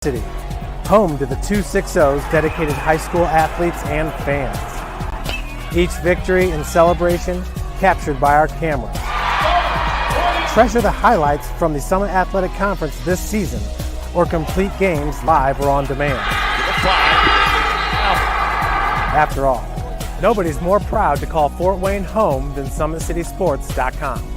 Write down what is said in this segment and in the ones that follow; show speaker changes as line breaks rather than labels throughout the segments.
City, home to the 260's dedicated high school athletes and fans. Each victory and celebration captured by our cameras. Treasure the highlights from the Summit Athletic Conference this season, or complete games live or on demand. After all, nobody's more proud to call Fort Wayne home than SummitCitySports.com.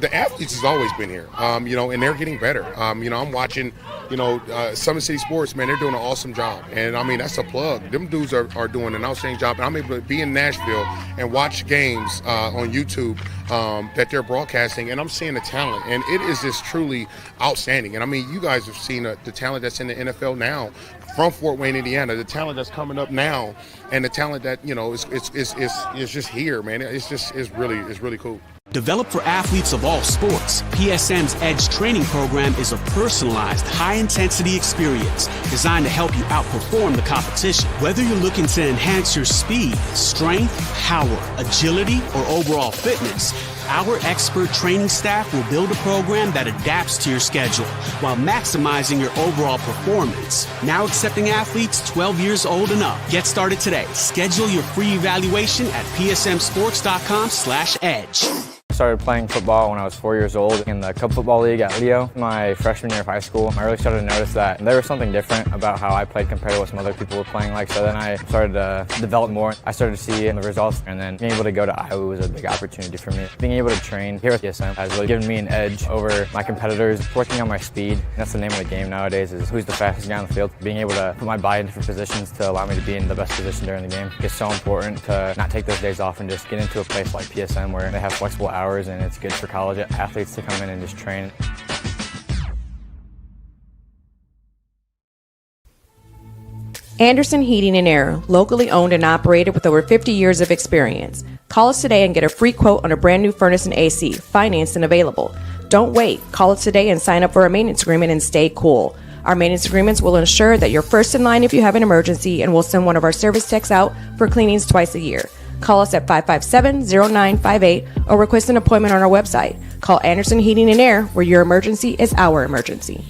The athletes has always been here, and they're getting better. I'm watching, Summit City Sports, man, they're doing an awesome job. And, that's a plug. Them dudes are doing an outstanding job. And I'm able to be in Nashville and watch games on YouTube that they're broadcasting, and I'm seeing the talent. And it is just truly outstanding. And, you guys have seen the talent that's in the NFL now from Fort Wayne, Indiana, the talent that's coming up now, and the talent that, is just here, man. It's really cool.
Developed for athletes of all sports, PSM's Edge training program is a personalized, high-intensity experience designed to help you outperform the competition. Whether you're looking to enhance your speed, strength, power, agility, or overall fitness, our expert training staff will build a program that adapts to your schedule while maximizing your overall performance. Now accepting athletes 12 years old and up. Get started today. Schedule your free evaluation at psmsports.com/edge.
I started playing football when I was 4 years old in the Cub Football League at Leo. My freshman year of high school, I really started to notice that there was something different about how I played compared to what some other people were playing like. So then I started to develop more. I started to see the results, and then being able to go to Iowa was a big opportunity for me. Being able to train here at PSM has really given me an edge over my competitors. Working on my speed, that's the name of the game nowadays, is who's the fastest guy on the field. Being able to put my body in different positions to allow me to be in the best position during the game. It's so important to not take those days off and just get into a place like PSM where they have flexible hours, and it's good for college athletes to come in and just train.
Anderson Heating and Air, locally owned and operated with over 50 years of experience. Call us today and get a free quote on a brand new furnace and AC, financed and available. Don't wait. Call us today and sign up for a maintenance agreement and stay cool. Our maintenance agreements will ensure that you're first in line if you have an emergency, and we'll send one of our service techs out for cleanings twice a year. Call us at 557-0958 or request an appointment on our website. Call Anderson Heating and Air, where your emergency is our emergency.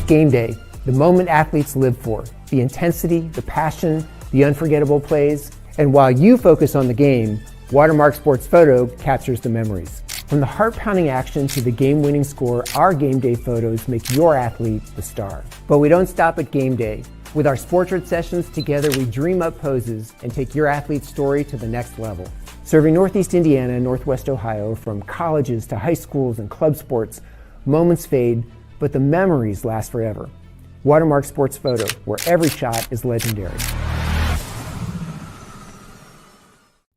Game day, the moment athletes live for, the intensity, the passion, the unforgettable plays. And while you focus on the game, Watermark Sports Photo captures the memories. From the heart-pounding action to the game-winning score, our game day photos make your athlete the star. But we don't stop at game day. With our Sportrait sessions, together we dream up poses and take your athlete's story to the next level. Serving Northeast Indiana and Northwest Ohio, from colleges to high schools and club sports, moments fade, but the memories last forever. Watermark Sports Photo, where every shot is legendary.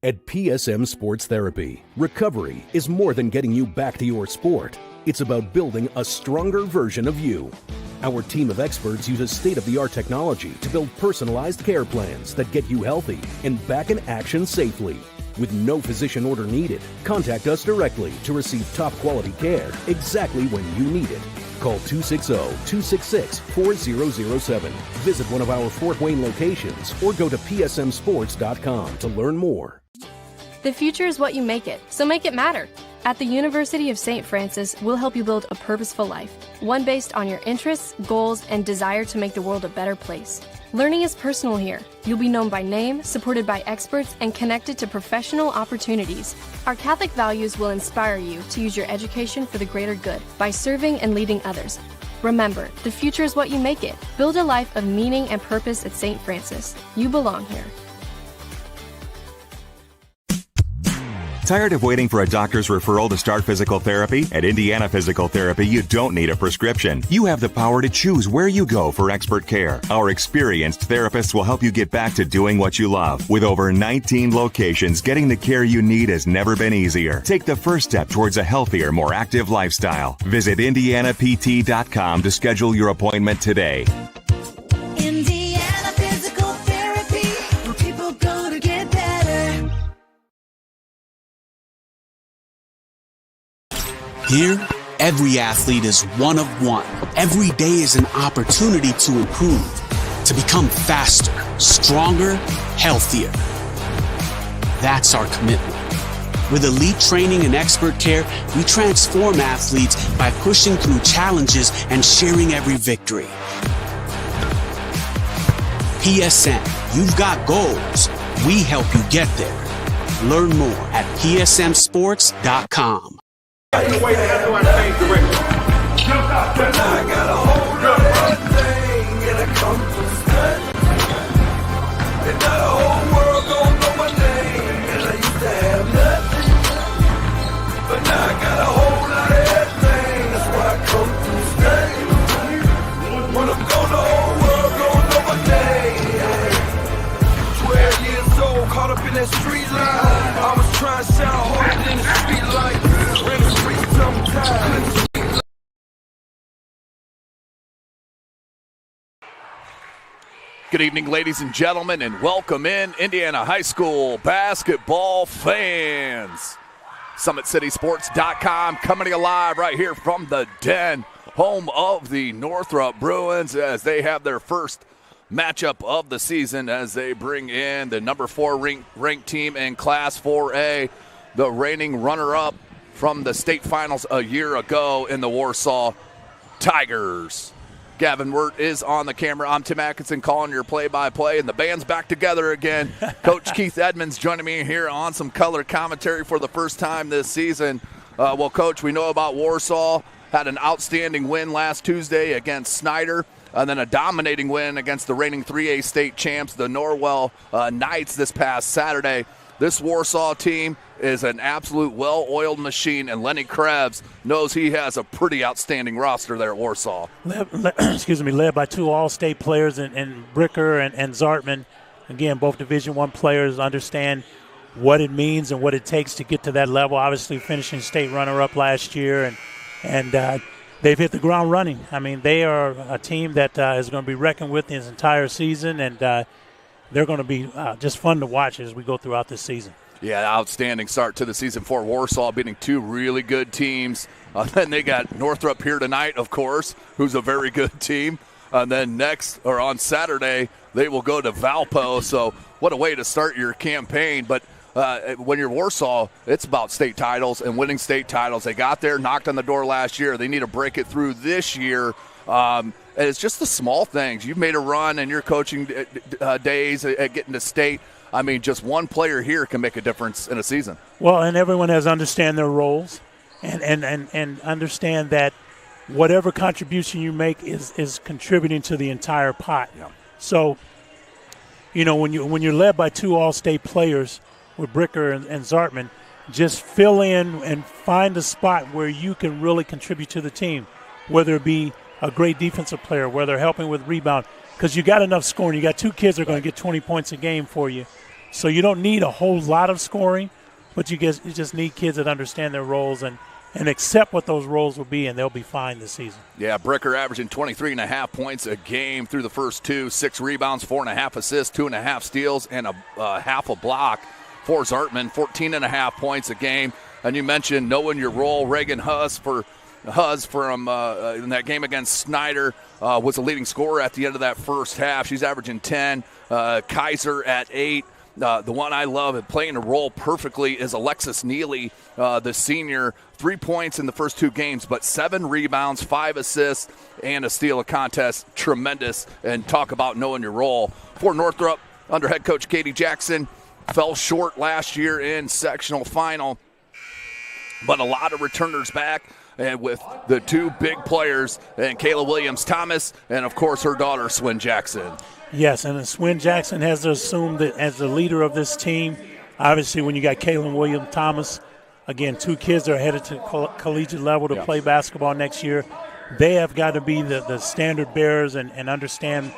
At PSM Sports Therapy, recovery is more than getting you back to your sport. It's about building a stronger version of you. Our team of experts uses state-of-the-art technology to build personalized care plans that get you healthy and back in action safely. With no physician order needed, contact us directly to receive top-quality care exactly when you need it. Call 260-266-4007. Visit one of our Fort Wayne locations or go to psmsports.com to learn more.
The future is what you make it, so make it matter. At the University of St. Francis, we'll help you build a purposeful life, one based on your interests, goals, and desire to make the world a better place. Learning is personal here. You'll be known by name, supported by experts, and connected to professional opportunities. Our Catholic values will inspire you to use your education for the greater good by serving and leading others. Remember, the future is what you make it. Build a life of meaning and purpose at St. Francis. You belong here.
Tired of waiting for a doctor's referral to start physical therapy? At Indiana Physical Therapy, you don't need a prescription. You have the power to choose where you go for expert care. Our experienced therapists will help you get back to doing what you love. With over 19 locations, getting the care you need has never been easier. Take the first step towards a healthier, more active lifestyle. Visit IndianaPT.com to schedule your appointment today.
Indiana Physical Therapy, where people go to get better.
Here, every athlete is one of one. Every day is an opportunity to improve, to become faster, stronger, healthier. That's our commitment. With elite training and expert care, we transform athletes by pushing through challenges and sharing every victory. PSN, you've got goals. We help you get there. Learn more at psmsports.com.
Good evening, ladies and gentlemen, and welcome in Indiana High School basketball fans. SummitCitySports.com coming to you live right here from the Den, home of the Northrop Bruins, as they have their first matchup of the season as they bring in the number 4 ranked team in Class 4A, the reigning runner-up from the state finals a year ago in the Warsaw Tigers. Gavin Wirt is on the camera. I'm Tim Atkinson calling your play-by-play, and the band's back together again. Coach Keith Edmonds joining me here on some color commentary for the first time this season. Well, Coach, we know about Warsaw. Had an outstanding win last Tuesday against Snyder, and then a dominating win against the reigning 3A state champs, the Norwell Knights, this past Saturday. This Warsaw team is an absolute well-oiled machine, and Lenny Krebs knows he has a pretty outstanding roster there at Warsaw.
Led by 2 all-state players in Bricker and Zartman. Again, both Division I players understand what it means and what it takes to get to that level. Obviously, finishing state runner-up last year, and they've hit the ground running. I mean, they are a team that is going to be reckoned with this entire season, and they're going to be just fun to watch as we go throughout this season.
Yeah, outstanding start to the season for Warsaw, beating 2 really good teams. Then they got Northrop here tonight, of course, who's a very good team. And then on Saturday, they will go to Valpo. So what a way to start your campaign. But when you're Warsaw, it's about state titles and winning state titles. They got there, knocked on the door last year. They need to break it through this year. And it's just the small things. You've made a run in your coaching days at getting to state. I mean, just one player here can make a difference in a season.
Well, and everyone has to understand their roles and understand that whatever contribution you make is contributing to the entire pot.
Yeah.
So, when you're led by 2 all-state players with Bricker and Zartman, just fill in and find a spot where you can really contribute to the team, whether it be a great defensive player, whether helping with rebound, because you got enough scoring. You got 2 kids that are going to get 20 points a game for you. So you don't need a whole lot of scoring, but you just need kids that understand their roles and accept what those roles will be, and they'll be fine this season.
Yeah, Bricker averaging 23.5 points a game through the first 2, 6 rebounds, 4.5 assists, 2.5 steals, and a half a block. For Zartman, 14.5 points a game. And you mentioned knowing your role. Reagan Huz from in that game against Snyder was the leading scorer at the end of that first half. She's averaging 10. Kaiser at 8. The one I love and playing a role perfectly is Alexis Neely, the senior. 3 points in the first 2 games, but 7 rebounds, 5 assists, and a steal a contest. Tremendous. And talk about knowing your role. For Northrop, under head coach Katie Jackson, fell short last year in sectional final, but a lot of returners back. And with the 2 big players, and Kayla Williams-Thomas, and, of course, her daughter, Swin Jackson.
Yes, and Swin Jackson has assumed that as the leader of this team, Obviously, when you got Kalen William Thomas, again, 2 kids that are headed to collegiate level to play basketball next year, they have got to be the standard bearers and understand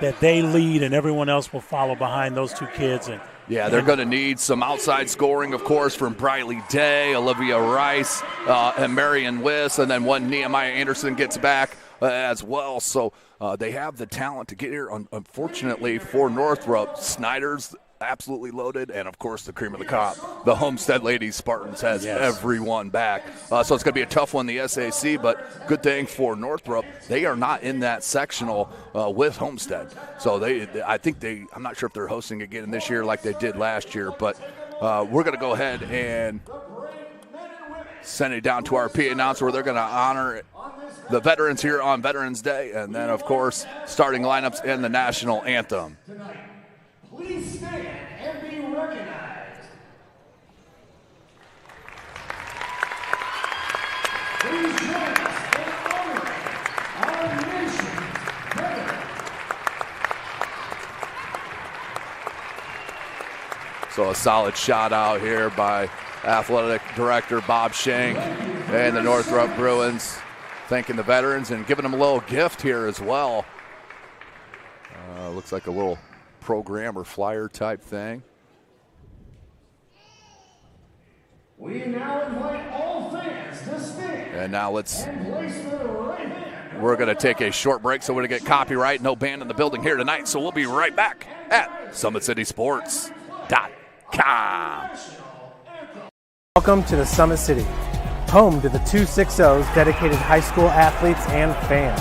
that they lead and everyone else will follow behind those 2 kids.
Yeah, they're going to need some outside scoring, of course, from Briley Day, Olivia Rice, and Marion Wiss, and then when Nehemiah Anderson gets back as well. So they have the talent to get here. Unfortunately for Northrop, Snyder's absolutely loaded, and of course the cream of the crop, the Homestead Ladies Spartans has everyone back. So it's going to be a tough one, the SAC, but good thing for Northrop, they are not in that sectional with Homestead. So I'm not sure if they're hosting again this year like they did last year, but we're going to go ahead and send it down to our PA announcer where they're going to honor the veterans here on Veterans Day, and then of course starting lineups and the national anthem.
Please stand and be recognized. Please join us in honoring our nation's veterans.
So a solid shot out here by athletic director Bob Shank and the Northrop Bruins, thanking the veterans and giving them a little gift here as well. Looks like a little program or flyer type thing.
We now invite all fans to stand.
And now
place their right hand.
we're going to take a short break so we're going to get copyright. No band in the building here tonight, so we'll be right back at SummitCitySports.com.
Welcome to the Summit City, home to the 260's dedicated high school athletes and fans.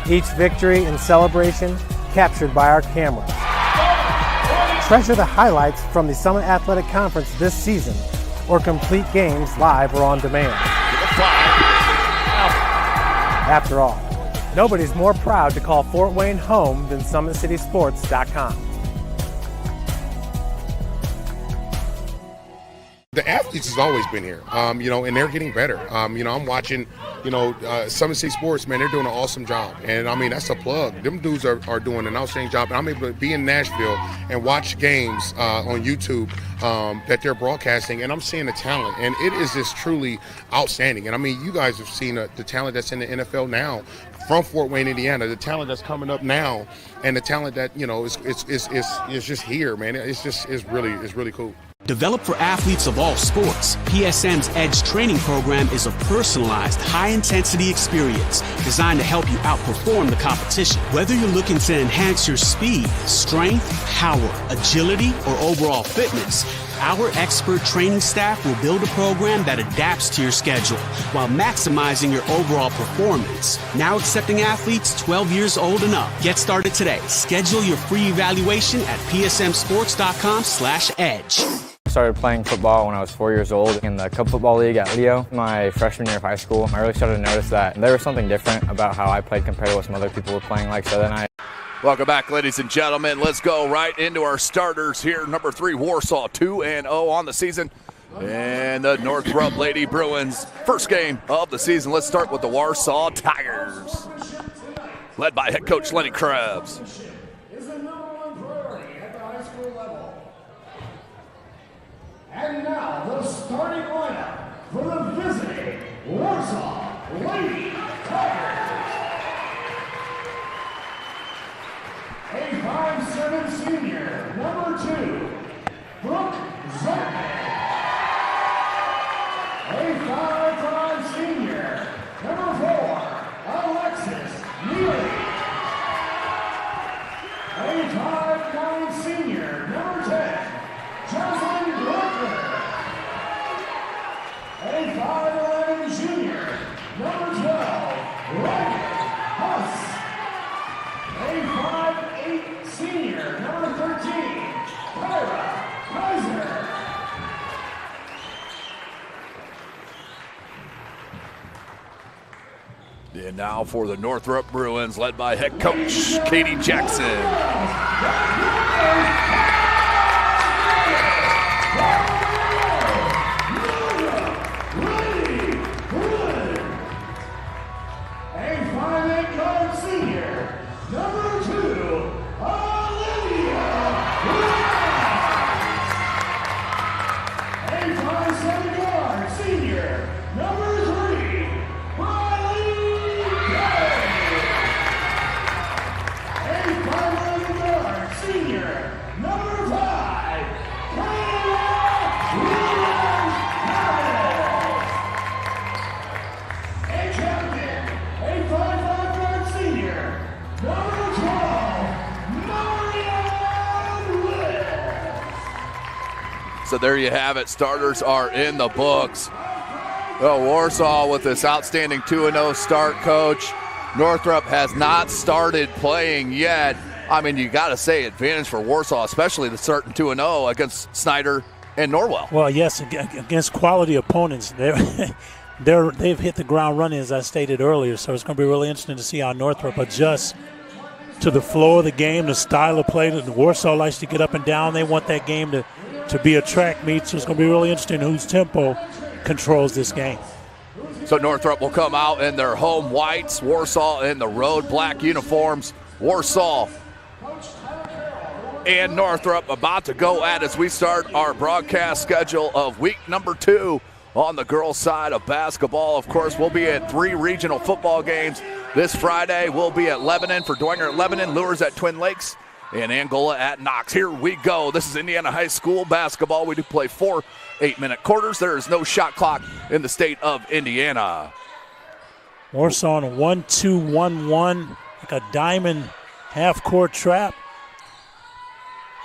Each victory and celebration captured by our cameras. Treasure the highlights from the Summit Athletic Conference this season, or complete games live or on demand. After all, nobody's more proud to call Fort Wayne home than SummitCitySports.com.
The athletes has always been here, and they're getting better. I'm watching, Summit City Sports, man, they're doing an awesome job. And, that's a plug. Them dudes are doing an outstanding job. And I'm able to be in Nashville and watch games on YouTube that they're broadcasting, and I'm seeing the talent. And it is just truly outstanding. And, you guys have seen the talent that's in the NFL now from Fort Wayne, Indiana, the talent that's coming up now, and the talent that, is just here, man. It's really cool.
Developed for athletes of all sports, PSM's Edge training program is a personalized, high-intensity experience designed to help you outperform the competition. Whether you're looking to enhance your speed, strength, power, agility, or overall fitness, our expert training staff will build a program that adapts to your schedule while maximizing your overall performance. Now accepting athletes 12 years old and up. Get started today. Schedule your free evaluation at psmsports.com/edge.
I started playing football when I was 4 years old in the Cub Football League at Leo. My freshman year of high school, I really started to notice that there was something different about how I played compared to what some other people were playing like. So then
Welcome back, ladies and gentlemen. Let's go right into our starters here. Number 3, Warsaw, 2-0 on the season. And the Northrop Lady Bruins, first game of the season. Let's start with the Warsaw Tigers, led by head coach Lenny Krebs.
And now the starting lineup for the visiting Warsaw Lady Tigers. A 5'7" senior, number 2, Brooke Zartman. A 5'5" senior, number 4, Alexis Neely. A 5'9" senior, number 10, Jocelyn Walker. A 5'11" junior, number 12, Ryan Huss. A 5'8" senior, number 13, Tyra Kaiser.
And now for the Northrop Bruins, led by head coach Katie Jackson. So there you have it. Starters are in the books. Well, Warsaw with this outstanding 2-0 start, Coach. Northrop has not started playing yet. I mean, you got to say advantage for Warsaw, especially the starting 2-0 against Snyder and Norwell.
Well, yes, against quality opponents. They've hit the ground running, as I stated earlier, so it's going to be really interesting to see how Northrop adjusts to the flow of the game, the style of play. Warsaw likes to get up and down. They want that game to be a track meet, so it's going to be really interesting whose tempo controls this game.
So Northrop will come out in their home whites, Warsaw in the road black uniforms. Warsaw and Northrop about to go at as we start our broadcast schedule of week number 2 on the girls' side of basketball. Of course, we'll be at 3 regional football games this Friday. We'll be at Lebanon for Dwenger at Lebanon, Lures at Twin Lakes, and Angola at Knox. Here we go. This is Indiana High School basketball. We do play 4 8-minute quarters. There is no shot clock in the state of Indiana.
Warsaw on a 1-2-1-1, like a diamond half-court trap.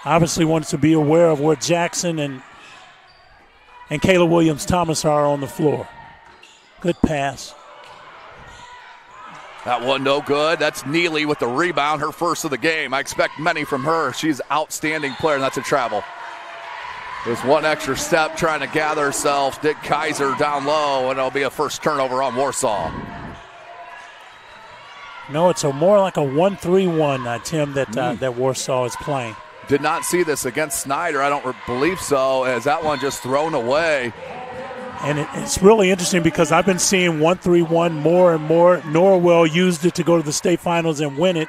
Obviously wants to be aware of where Jackson and Kayla Williams-Thomas are on the floor. Good pass.
That one no good. That's Neely with the rebound, her first of the game. I expect many from her. She's an outstanding player, and that's a travel. There's one extra step trying to gather herself. Dick Kaiser down low, and it'll be a first turnover on Warsaw.
No, it's more like a 1-3-1, Tim, that Warsaw is playing.
Did not see this against Snyder. I don't believe so, as that one just thrown away.
And it's really interesting because I've been seeing 1-3-1 more and more. Norwell used it to go to the state finals and win it.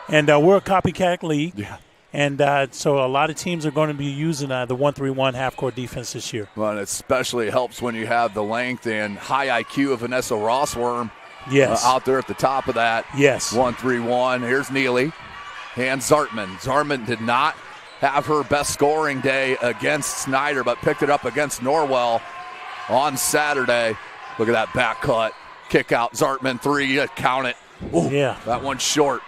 And we're a copycat league.
Yeah.
And so a lot of teams are going to be using the 1-3-1 half-court defense this year.
Well, and it especially helps when you have the length and high IQ of Vanessa Rossworm out there at the top of that.
Yes.
1-3-1. Here's Neely. And Zartman. Zartman did not have her best scoring day against Snyder, but picked it up against Norwell on Saturday. Look at that back cut. Kick out. Zartman 3. Count it. Ooh,
yeah.
That one's short.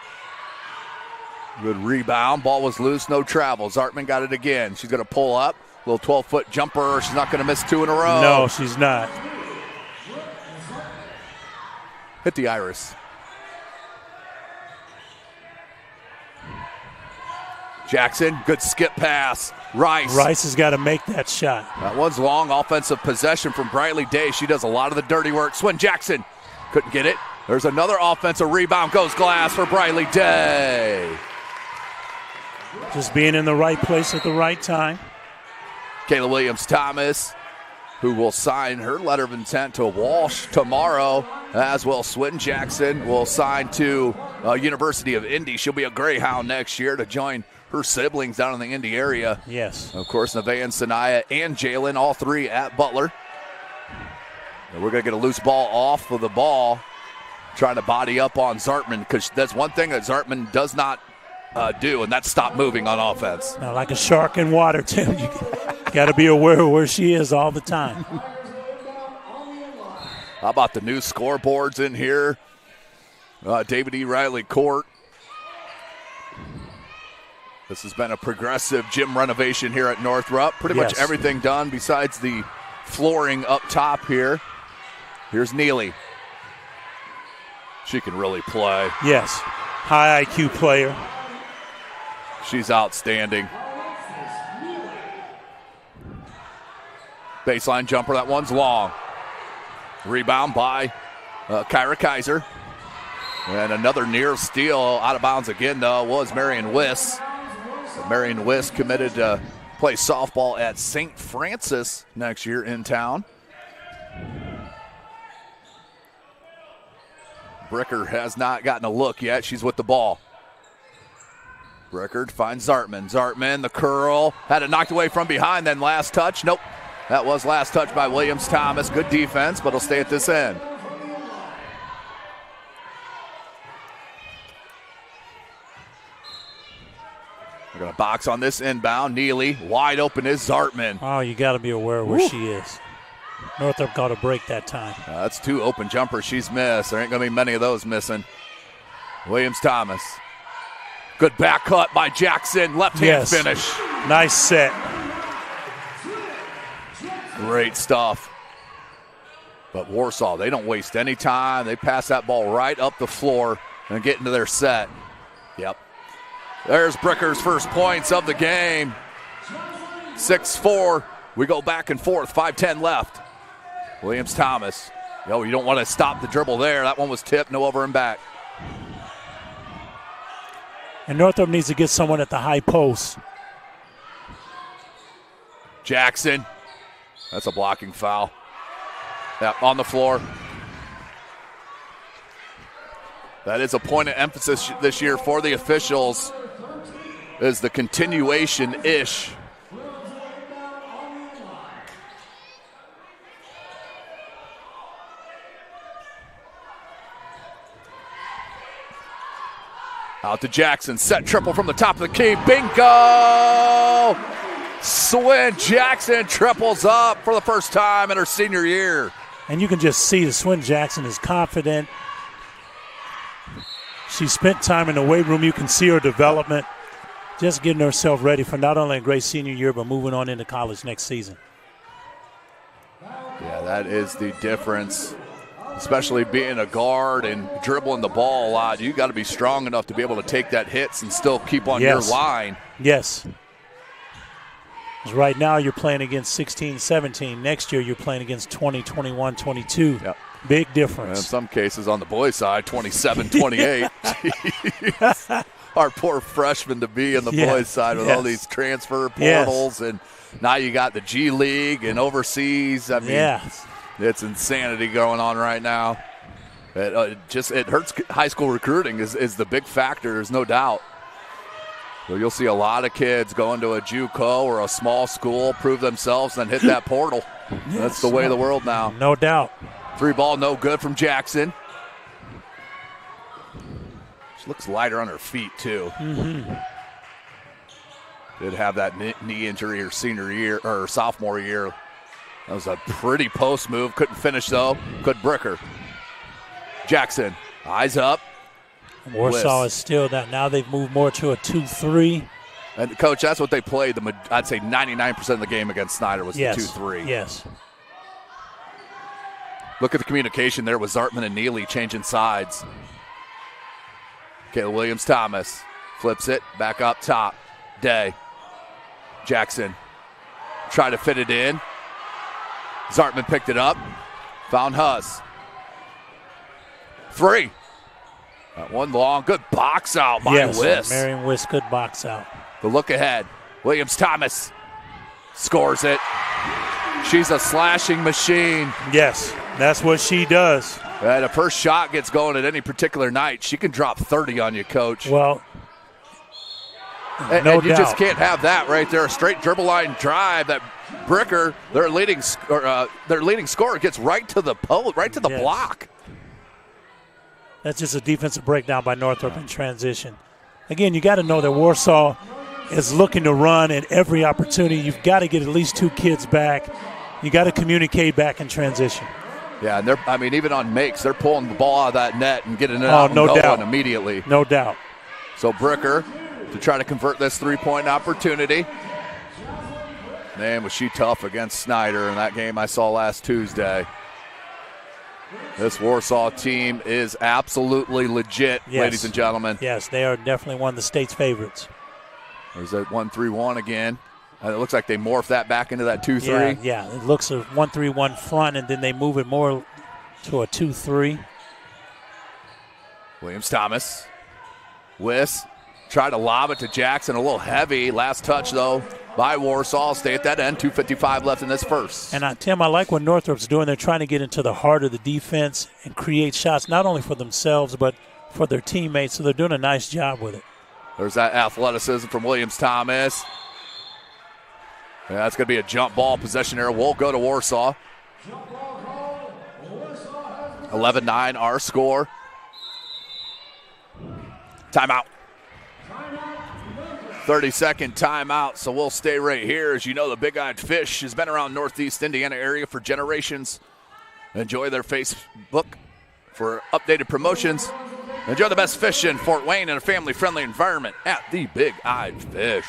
Good rebound. Ball was loose. No travel. Zartman got it again. She's going to pull up. Little 12-foot jumper. She's not going to miss 2 in a row.
No, she's not.
Hit the iris. Jackson, good skip pass. Rice
has got to make that shot.
That one's long. Offensive possession from Briley Day. She does a lot of the dirty work. Swin Jackson couldn't get it. There's another offensive rebound. Goes glass for Briley Day.
Just being in the right place at the right time.
Kayla Williams-Thomas, who will sign her letter of intent to Walsh tomorrow, as will Swin Jackson, will sign to University of Indy. She'll be a Greyhound next year to join her siblings down in the Indy area.
Yes.
Of course, Nevaeh and Sanaya and Jalen, all 3 at Butler. And we're going to get a loose ball off of the ball, trying to body up on Zartman, because that's one thing that Zartman does not do, and that's stop moving on offense.
Now, like a shark in water, Tim. You got to be aware of where she is all the time.
How about the new scoreboards in here? David E. Riley Court. This has been a progressive gym renovation here at Northrop. Pretty much everything done besides the flooring up top here. Here's Neely. She can really play.
Yes. High IQ player.
She's outstanding. Baseline jumper. That one's long. Rebound by Kyra Kaiser. And another near steal. Out of bounds again, though, was Marion Wiss. Marion Wiss committed to play softball at St. Francis next year in town. Bricker has not gotten a look yet. She's with the ball. Bricker finds Zartman. Zartman, the curl. Had it knocked away from behind, then last touch. Nope. That was last touch by Williams-Thomas. Good defense, but it'll stay at this end. We're going to box on this inbound. Neely, wide open is Zartman.
Oh, you got to be aware of where she is. Northrop got a break that time.
That's 2 open jumpers she's missed. There ain't going to be many of those missing. Williams-Thomas. Good back cut by Jackson. Left-hand finish.
Nice set.
Great stuff. But Warsaw, they don't waste any time. They pass that ball right up the floor and get into their set. Yep. There's Bricker's first points of the game. 6-4. We go back and forth. 5:10 left. Williams-Thomas. You don't want to stop the dribble there. That one was tipped. No over and back.
And Northrop needs to get someone at the high post.
Jackson. That's a blocking foul. Yep, on the floor. That is a point of emphasis this year for the officials, is the continuation-ish. Out to Jackson, set triple from the top of the key, bingo! Swin Jackson triples up for the first time in her senior year.
And you can just see that Swin Jackson is confident. She spent time in the weight room. You can see her development, just getting herself ready for not only a great senior year, but moving on into college next season.
Yeah, that is the difference, especially being a guard and dribbling the ball a lot. You got to be strong enough to be able to take that hits and still keep on your line.
Yes. Because right now you're playing against 16, 17. Next year you're playing against 20, 21, 22.
Yep.
Big difference.
And in some cases on the boys' side, 27, 28. Our poor freshmen to be on the boys' side with all these transfer portals. And now you got the G League and overseas. I mean, it's insanity going on right now. It hurts high school recruiting is the big factor. There's no doubt. So you'll see a lot of kids go into a JUCO or a small school, prove themselves, and then hit that portal. That's the way of the world now.
No doubt.
3 ball, no good from Jackson. She looks lighter on her feet, too.
Mm-hmm.
Did have that knee injury her senior year or sophomore year. That was a pretty post move. Couldn't finish, though. Good Bricker. Jackson, eyes up.
Warsaw is still that. Now they've moved more to a 2-3.
And, Coach, that's what they played. I'd say 99% of the game against Snyder was the 2-3.
Yes.
Look at the communication there with Zartman and Neely changing sides. Kayla Williams-Thomas flips it back up top. Day. Jackson tried to fit it in. Zartman picked it up. Found Huss. 3. That one long, good box out by Wiss.
Marion Wiss, good box out.
The look ahead. Williams-Thomas scores it. She's a slashing machine.
Yes, that's what she does.
And if her shot gets going at any particular night, she can drop 30 on you, Coach.
Well,
and you just can't have that right there. A straight dribble line drive that Bricker, their leading scorer, gets right to the post, right to the block.
That's just a defensive breakdown by Northrop in transition. Again, you got to know that Warsaw is looking to run at every opportunity. You've got to get at least 2 kids back. You got to communicate back in transition.
Yeah, and even on makes, they're pulling the ball out of that net and getting it out and going immediately.
No doubt.
So Bricker to try to convert this 3-point opportunity. Man, was she tough against Snyder in that game I saw last Tuesday. This Warsaw team is absolutely legit, ladies and gentlemen.
Yes, they are definitely one of the state's favorites.
There's that 1-3-1 again. It looks like they morphed that back into that 2-3.
Yeah, it looks a 1-3-1 front, and then they move it more to a 2-3.
Williams-Thomas. Wiss tried to lob it to Jackson, a little heavy. Last touch, though, by Warsaw. Stay at that end. 2:55 left in this first.
And, Tim, I like what Northrop's doing. They're trying to get into the heart of the defense and create shots not only for themselves but for their teammates, so they're doing a nice job with it.
There's that athleticism from Williams-Thomas. Yeah, that's going to be a jump ball possession error. We'll go to Warsaw. 11-9 our score. Timeout. 30-second timeout, so we'll stay right here. As you know, the Big Eyed Fish has been around Northeast Indiana area for generations. Enjoy their Facebook for updated promotions. Enjoy the best fish in Fort Wayne in a family-friendly environment at the Big Eyed Fish.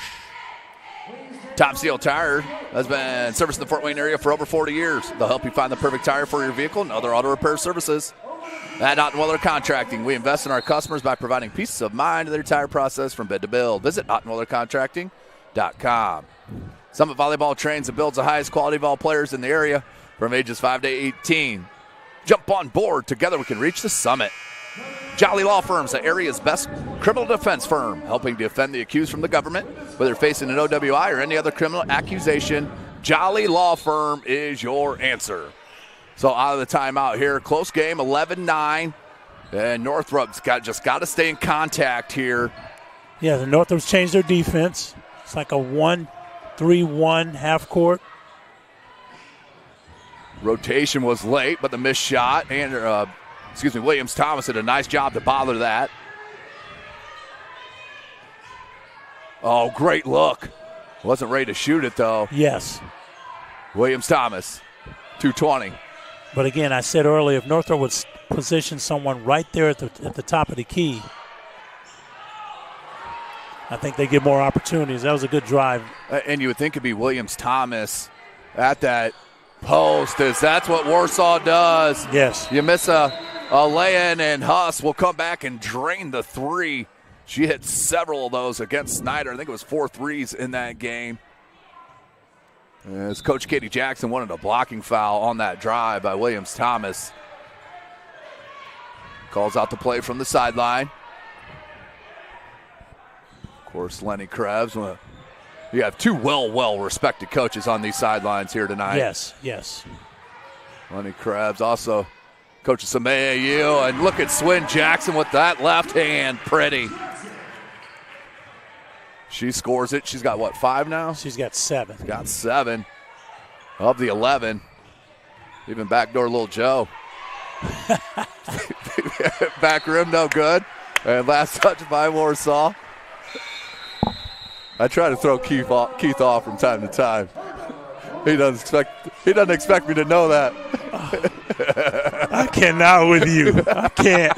Top Seal Tire has been servicing the Fort Wayne area for over 40 years. They'll help you find the perfect tire for your vehicle and other auto repair services. At Ottenweiler Contracting, we invest in our customers by providing peace of mind in their tire process from bid to build. Visit OttenweilerContracting.com. Summit Volleyball trains and builds the highest quality ball players in the area from ages 5 to 18. Jump on board. Together we can reach the summit. Jolly Law Firm is the area's best criminal defense firm, helping defend the accused from the government, whether facing an OWI or any other criminal accusation. Jolly Law Firm is your answer. So out of the timeout here, close game, 11-9, and Northrop's just got to stay in contact here.
Yeah, the Northrop's changed their defense. It's like a 1-3-1 half court.
Rotation was late, but the missed shot, and Williams-Thomas did a nice job to bother that. Oh, great look. Wasn't ready to shoot it, though.
Yes.
Williams-Thomas, 220.
But again, I said earlier, if Northrop would position someone right there at the top of the key, I think they get more opportunities. That was a good drive.
And you would think it'd be Williams-Thomas at that post, as that's what Warsaw does.
Yes.
You miss a lay-in, and Huss will come back and drain the three. She hit several of those against Snyder. I think it was 4 threes in that game. As Coach Katie Jackson wanted a blocking foul on that drive by Williams-Thomas. Calls out the play from the sideline. Of course, Lenny Krebs. You have two well-respected coaches on these sidelines here tonight.
Yes.
Lenny Krebs also coaches some AAU. And look at Swin Jackson with that left hand. Pretty. She scores it. She's got, 5 now?
She's got 7.
Got 7 of the 11. Even backdoor little Joe. Back rim, no good. And last touch by Warsaw. I try to throw Keith off from time to time. He doesn't expect me to know that.
I cannot with you. I can't.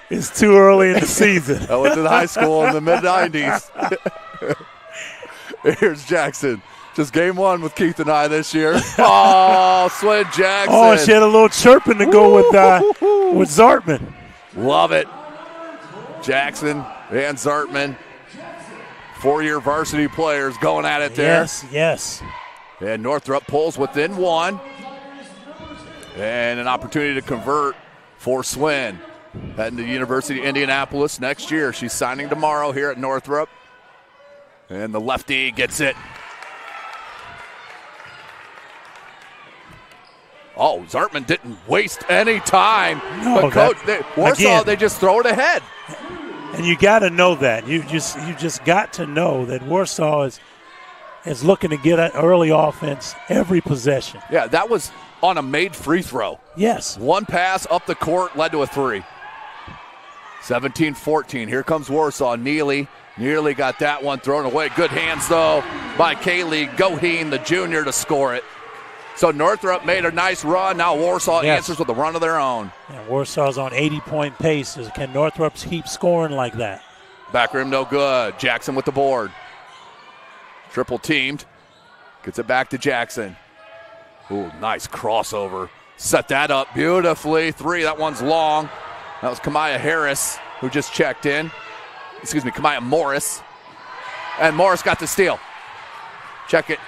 It's too early in the season.
I went to the high school in the mid-90s. Here's Jackson. Just game 1 with Keith and I this year. Oh, Swin Jackson.
Oh, she had a little chirping to go with Zartman.
Love it. Jackson and Zartman, 4-year varsity players going at it there.
Yes.
And Northrop pulls within 1. And an opportunity to convert for Swin. Heading to the University of Indianapolis next year. She's signing tomorrow here at Northrop. And the lefty gets it. Oh, Zartman didn't waste any time.
No,
but Coach, Warsaw, they just throw it ahead.
And you got to know that. You just got to know that Warsaw is looking to get an early offense every possession.
Yeah, that was on a made free throw.
Yes.
1 pass up the court led to a 3. 17-14. Here comes Warsaw. Nearly got that one thrown away. Good hands, though, by Kaylee Goheen, the junior, to score it. So Northrop made a nice run. Now Warsaw answers with a run of their own.
Yeah, Warsaw's on 80-point pace. Can Northrop keep scoring like that?
Back rim, no good. Jackson with the board. Triple teamed. Gets it back to Jackson. Ooh, nice crossover. Set that up beautifully. 3, that one's long. That was Kamaya Harris, who just checked in. Kamaya Morris. And Morris got the steal. Check it.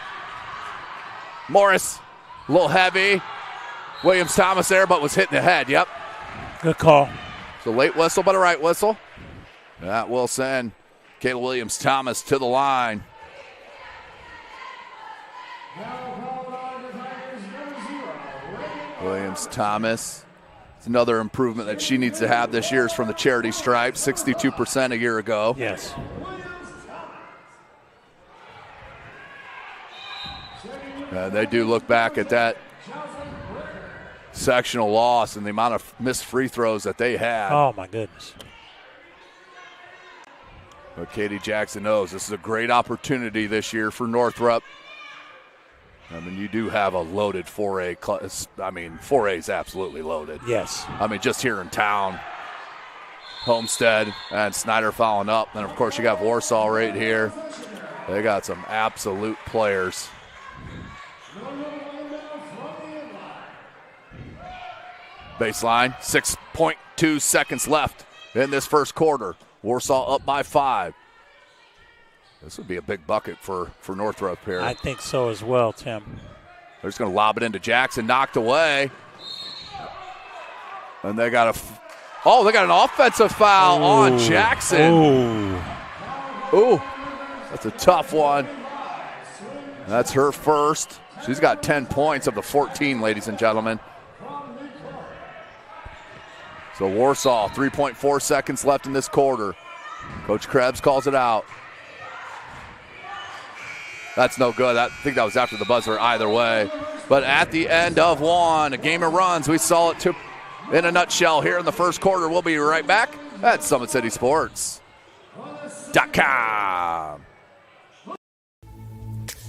Morris, a little heavy. Williams-Thomas there, but was hitting the head. Yep.
Good call.
So late whistle, but a right whistle. That will send Kayla Williams-Thomas to the line. Williams-Thomas. It's another improvement that she needs to have this year is from the charity stripe, 62% a year ago.
Yes.
They do look back at that sectional loss and the amount of missed free throws that they had.
Oh, my goodness.
But Katie Jackson knows this is a great opportunity this year for Northrop. I mean, you do have a loaded 4A class. I mean, 4A is absolutely loaded.
Yes.
I mean, just here in town. Homestead and Snyder following up. And, of course, you got Warsaw right here. They got some absolute players. Baseline, 6.2 seconds left in this first quarter. Warsaw up by 5. This would be a big bucket for Northrop here.
I think so as well, Tim.
They're just going to lob it into Jackson, knocked away. And they got they got an offensive foul on Jackson. Ooh, that's a tough one. That's her first. She's got 10 points of the 14, ladies and gentlemen. So Warsaw, 3.4 seconds left in this quarter. Coach Krebs calls it out. That's no good. I think that was after the buzzer either way. But at the end of one, a game of runs, we saw it in a nutshell here in the first quarter. We'll be right back at SummitCitySports.com.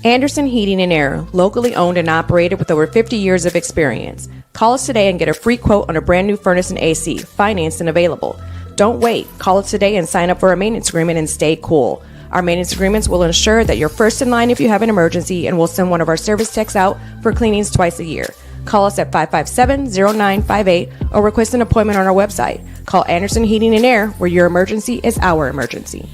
Anderson Heating and Air, locally owned and operated with over 50 years of experience. Call us today and get a free quote on a brand new furnace and AC, financed and available. Don't wait. Call us today and sign up for a maintenance agreement and stay cool. Our maintenance agreements will ensure that you're first in line if you have an emergency, and we'll send one of our service techs out for cleanings twice a year. Call us at 557-0958 or request an appointment on our website. Call Anderson Heating and Air, where your emergency is our emergency.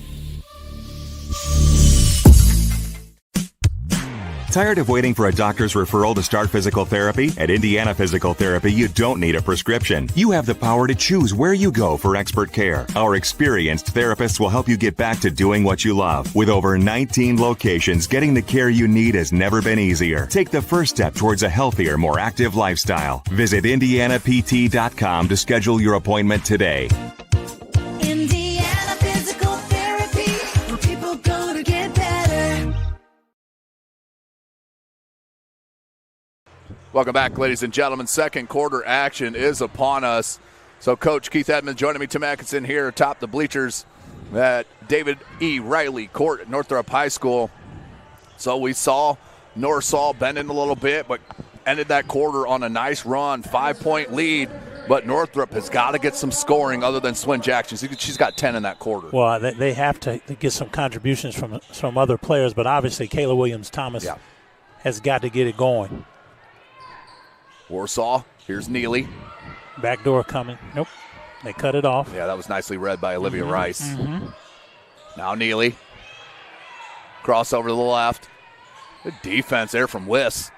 Tired of waiting for a doctor's referral to start physical therapy? At Indiana Physical Therapy, you don't need a prescription. You have the power to choose where you go for expert care. Our experienced therapists will help you get back to doing what you love. With over 19 locations, getting the care you need has never been easier. Take the first step towards a healthier, more active lifestyle. Visit IndianaPT.com to schedule your appointment today.
Indiana Physical Therapy, where people go to get better.
Welcome back, ladies and gentlemen. Second quarter action is upon us. So Coach Keith Edmonds joining me, Tim Atkinson here atop the bleachers at David E. Riley Court at Northrop High School. So we saw Warsaw bending a little bit, but ended that quarter on a nice run, 5-point lead. But Northrop has got to get some scoring other than Swin Jackson. She's got 10 in that quarter.
Well, they have to get some contributions from other players, but obviously Kayla Williams-Thomas has got to get it going.
Warsaw, here's Neely.
Back door coming. Nope. They cut it off.
Yeah, that was nicely read by Olivia Rice. Now Neely. Crossover to the left. Good defense there from Wiss.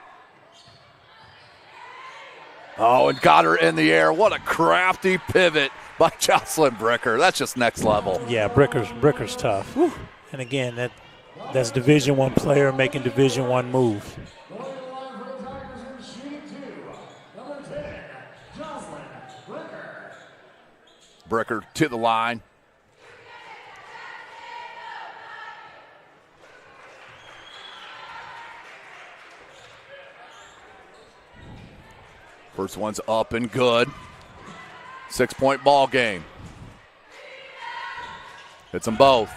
Oh, and got her in the air. What a crafty pivot by Jocelyn Bricker. That's just next level.
Yeah, Bricker's tough. Whew. And again, that's Division I player making Division I move.
Bricker to the line. First one's up and good. 6-point ball game. Hits them both.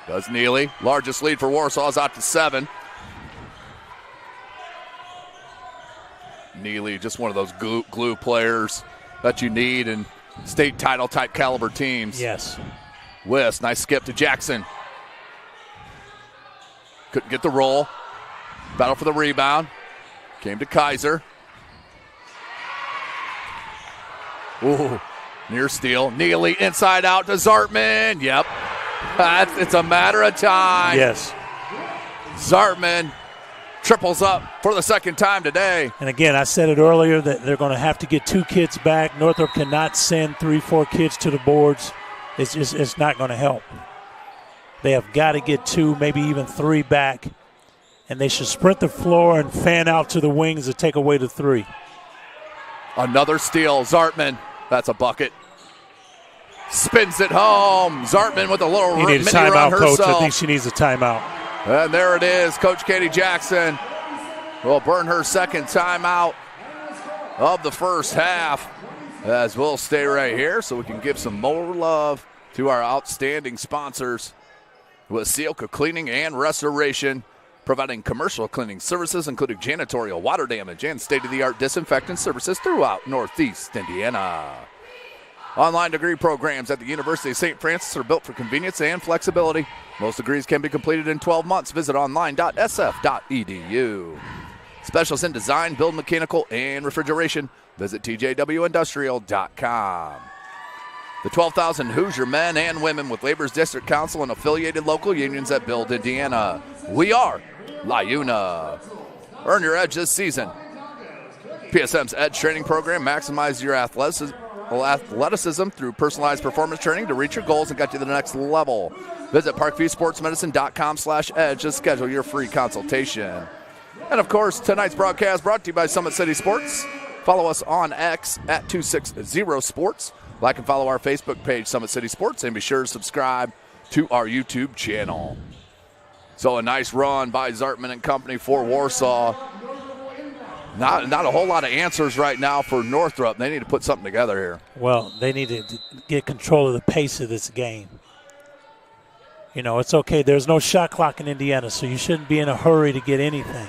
Does Neely. Largest lead for Warsaw is out to 7. Neely, just one of those glue players that you need in state title type caliber teams.
Yes.
Wiss, nice skip to Jackson. Couldn't get the roll. Battle for the rebound. Came to Kaiser. Ooh, near steal. Neely inside out to Zartman. Yep. It's a matter of time.
Yes.
Zartman triples up for the second time today.
And again, I said it earlier that they're going to have to get 2 kids back. Northrop cannot send 3-4 kids to the boards. It's not going to help. They have got to get 2, maybe even 3 back. And they should sprint the floor and fan out to the wings to take away the 3.
Another steal. Zartman. That's a bucket. Spins it home. Zartman with a little
mini run
herself.
Coach. I think she needs a timeout.
And there it is. Coach Katie Jackson will burn her second timeout of the first half, as we'll stay right here so we can give some more love to our outstanding sponsors with Sealca Cleaning and Restoration, providing commercial cleaning services, including janitorial, water damage, and state-of-the-art disinfectant services throughout Northeast Indiana. Online degree programs at the University of St. Francis are built for convenience and flexibility. Most degrees can be completed in 12 months. Visit online.sf.edu. Specialists in design, build, mechanical, and refrigeration. Visit tjwindustrial.com. The 12,000 Hoosier men and women with Labor's District Council and affiliated local unions that build Indiana. We are LiUNA. Earn your edge this season. PSM's Edge training program maximizes your athleticism through personalized performance training to reach your goals and get you to the next level. Visit parkviewsportsmedicine.com/edge to schedule your free consultation. And of course, tonight's broadcast brought to you by Summit City Sports. Follow us on X at 260sports. Like and follow our Facebook page, Summit City Sports, and be sure to subscribe to our YouTube channel. So a nice run by Zartman and company for Warsaw. Not a whole lot of answers right now for Northrop. They need to put something together here.
Well, they need to get control of the pace of this game. You know, it's okay. There's no shot clock in Indiana, so you shouldn't be in a hurry to get anything.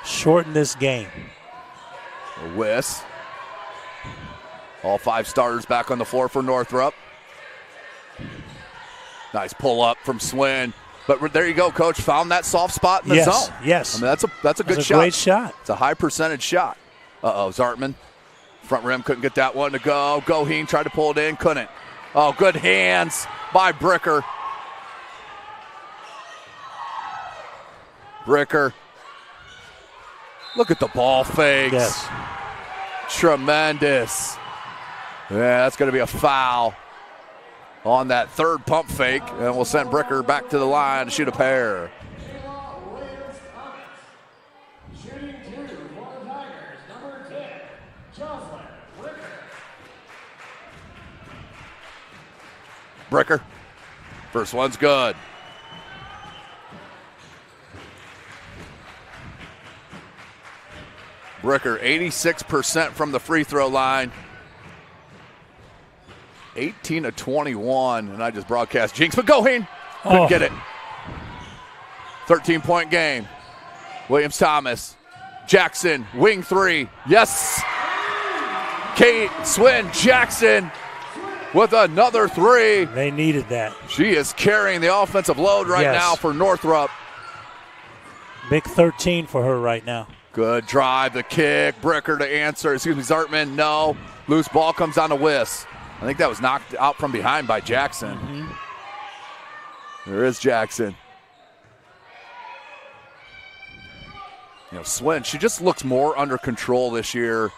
Shorten this game.
Wiss. All 5 starters back on the floor for Northrop. Nice pull up from Swin. But there you go, Coach. Found that soft spot in the zone.
Yes.
I mean, that's a good shot.
Great shot.
It's a high percentage shot. Zartman. Front rim couldn't get that one to go. Goheen tried to pull it in, couldn't. Oh, good hands by Bricker. Bricker. Look at the ball fakes.
Yes.
Tremendous. Yeah, that's going to be a foul on that third pump fake, and we'll send Bricker back to the line to shoot a pair. Bricker. First one's good. Bricker, 86% from the free throw line. 18 of 21, and I just broadcast jinx, but Goheen couldn't get it. 13-point game. Williams-Thomas. Jackson, wing 3. Yes! Kate Swin Jackson with another 3.
They needed that.
She is carrying the offensive load right now for Northrop.
Big 13 for her right now.
Good drive, the kick. Bricker to answer. Zartman, no. Loose ball comes on to Wiss. I think that was knocked out from behind by Jackson.
Mm-hmm.
There is Jackson. You know, Swin, she just looks more under control this year.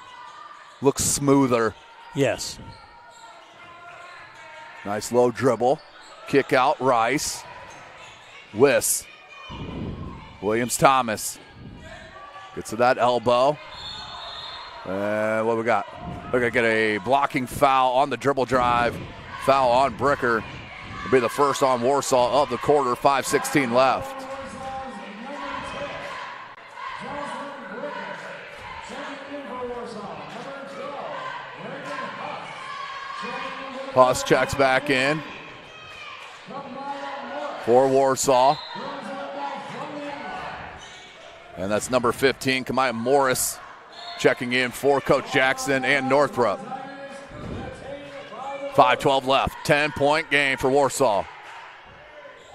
Looks smoother.
Yes.
Nice low dribble. Kick out, Rice. Wiss. Williams-Thomas. Gets to that elbow. And what we got? We're going to get a blocking foul on the dribble drive. Foul on Bricker. It'll be the first on Warsaw of the quarter. 5:16 left. Huss checks back in for Warsaw. And that's number 15, Kamaya Morris, checking in for Coach Jackson and Northrop. 5:12 left, 10-point game for Warsaw.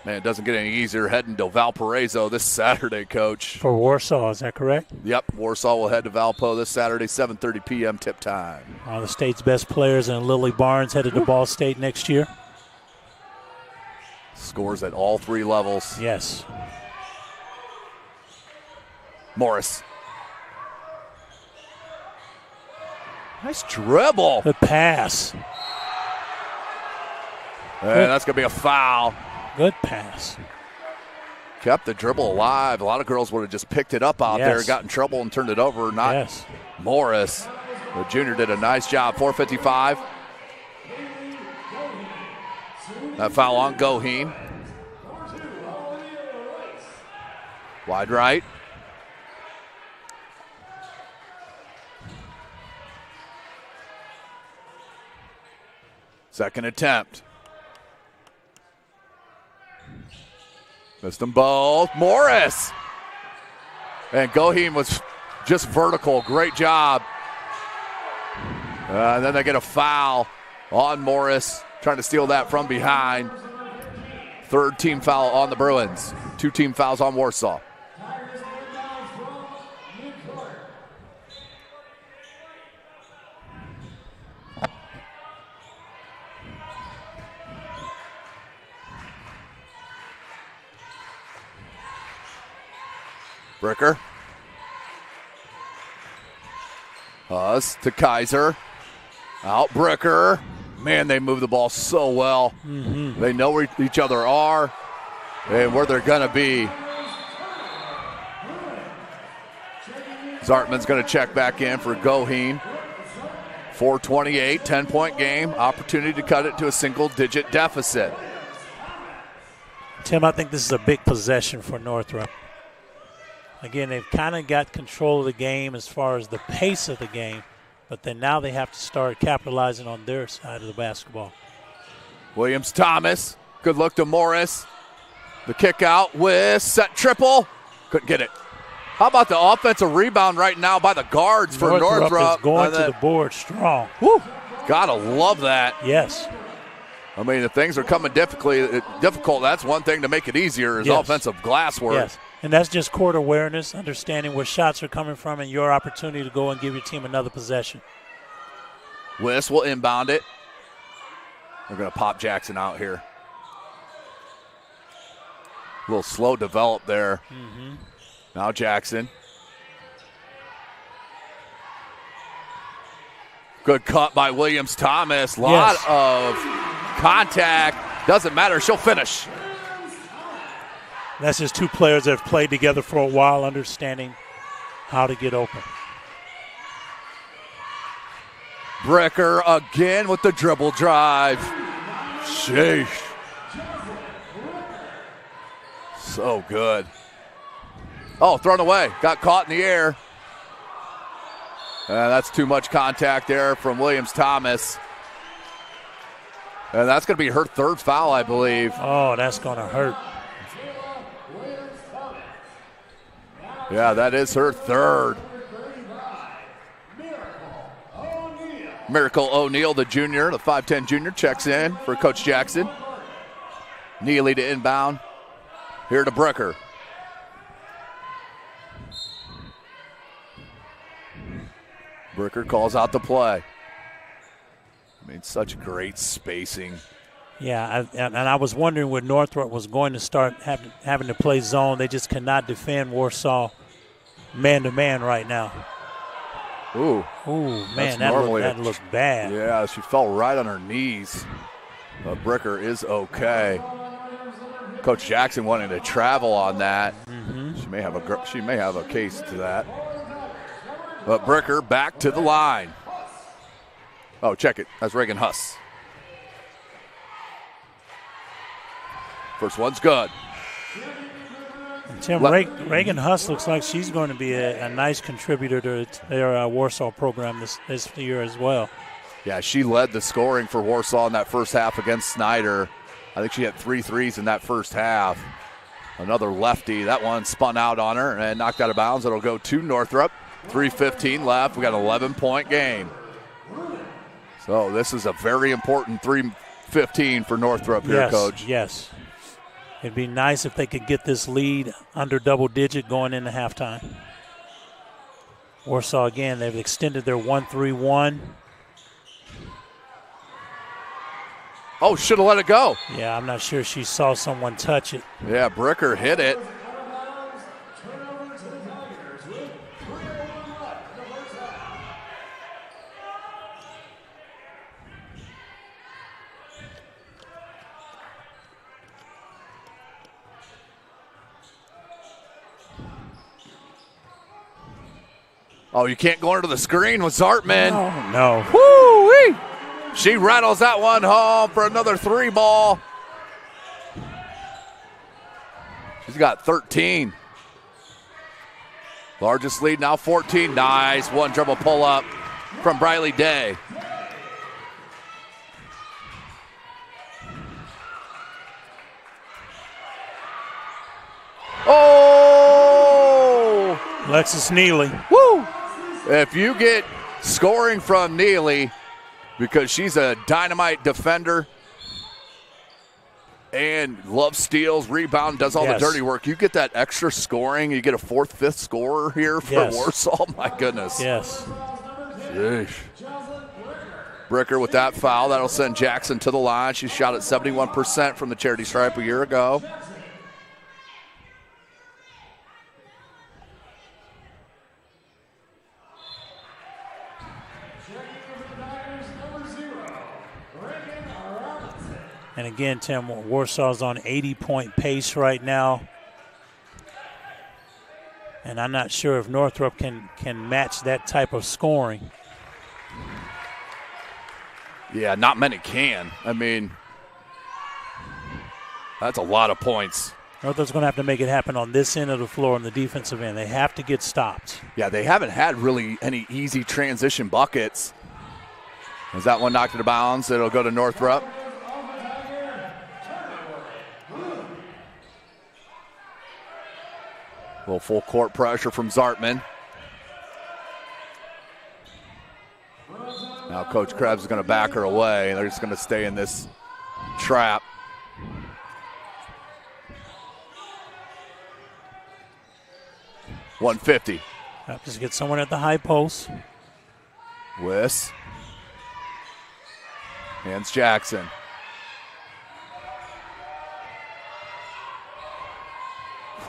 Man, it doesn't get any easier heading to Valparaiso this Saturday, Coach.
For Warsaw, is that correct?
Yep, Warsaw will head to Valpo this Saturday, 7:30 p.m. tip time.
The state's best players and Lily Barnes headed to Ball State next year.
Scores at all 3 levels.
Yes.
Morris. Nice dribble.
Good pass.
And that's going to be a foul.
Good pass.
Kept the dribble alive. A lot of girls would have just picked it up out there, got in trouble, and turned it over. Not Morris. The junior did a nice job. 4:55. That foul on Goheen. Wide right. Second attempt. Missed them both. Morris. And Goheen was just vertical. Great job. And then they get a foul on Morris, trying to steal that from behind. Third team foul on the Bruins. 2 team fouls on Warsaw. Bricker. Huss to Kaiser. Out Bricker. Man, they move the ball so well.
Mm-hmm.
They know where each other are and where they're going to be. Zartman's going to check back in for Goheen. 4:28, 10-point game. Opportunity to cut it to a single-digit deficit.
Tim, I think this is a big possession for Northrop. Again, they've kind of got control of the game as far as the pace of the game, but then now they have to start capitalizing on their side of the basketball.
Williams-Thomas, good look to Morris. The kick out with set triple. Couldn't get it. How about the offensive rebound right now by the guards for Northrop?
Is going to the board strong.
Whew, gotta love that.
Yes.
I mean, if things are coming difficult, that's one thing to make it easier is offensive glass work.
Yes, and that's just court awareness, understanding where shots are coming from and your opportunity to go and give your team another possession.
Wiss will inbound it. They're going to pop Jackson out here. A little slow develop there.
Mm-hmm.
Now Jackson. Good cut by Williams-Thomas. Lot of contact. Doesn't matter. She'll finish.
That's just 2 players that have played together for a while, understanding how to get open.
Bricker again with the dribble drive. Sheesh. So good. Oh, thrown away. Got caught in the air. That's too much contact there from Williams-Thomas. And that's going to be her 3rd foul, I believe.
Oh, that's going to hurt.
Yeah, that is her 3rd. Miracle O'Neal, the junior, the 5'10 junior, checks in for Coach Jackson. Neely to inbound. Here to Bricker. Bricker calls out the play. I mean, such great spacing.
Yeah, and I was wondering when Northrop was going to start having to play zone. They just cannot defend Warsaw man-to-man right now.
Ooh,
man, that looked bad.
Yeah, she fell right on her knees. But Bricker is okay. Coach Jackson wanting to travel on that.
Mm-hmm.
She may have a case to that. But Bricker back to the line. Oh, check it. That's Reagan Huss. First one's good.
And Tim, Reagan Huss looks like she's going to be a nice contributor to their Warsaw program this year as well.
Yeah, she led the scoring for Warsaw in that first half against Snyder. I think she had 3 threes in that first half. Another lefty. That one spun out on her and knocked out of bounds. It'll go to Northrop. 3:15 left. We got an 11-point game. So this is a very important 3:15 for Northrop here, Coach.
Yes. It'd be nice if they could get this lead under double-digit going into halftime. Warsaw, again, they've extended their 1-3-1.
Oh, should have let it go.
Yeah, I'm not sure she saw someone touch it.
Yeah, Bricker hit it. Oh, you can't go under the screen with Zartman.
No.
Woo-wee. She rattles that one home for another 3 ball. She's got 13. Largest lead now 14. Nice. 1 dribble pull up from Briley Day. Oh!
Alexis Neely.
Woo! If you get scoring from Neely, because she's a dynamite defender and loves steals, rebound, does all the dirty work. You get that extra scoring. You get a 4th, 5th scorer here for Warsaw. My goodness.
Yes.
Sheesh. Bricker with that foul. That'll send Jackson to the line. She shot at 71% from the charity stripe a year ago.
And again, Tim, Warsaw's on 80-point pace right now. And I'm not sure if Northrop can match that type of scoring.
Yeah, not many can. I mean, that's a lot of points.
Northrop's going to have to make it happen on this end of the floor on the defensive end. They have to get stopped.
Yeah, they haven't had really any easy transition buckets. As that one knocked it out of bounds, it'll go to Northrop. A little full court pressure from Zartman. Now Coach Krebs is going to back her away. They're just going to stay in this trap. .150.
Just get someone at the high post.
Wiss. Hands Jackson.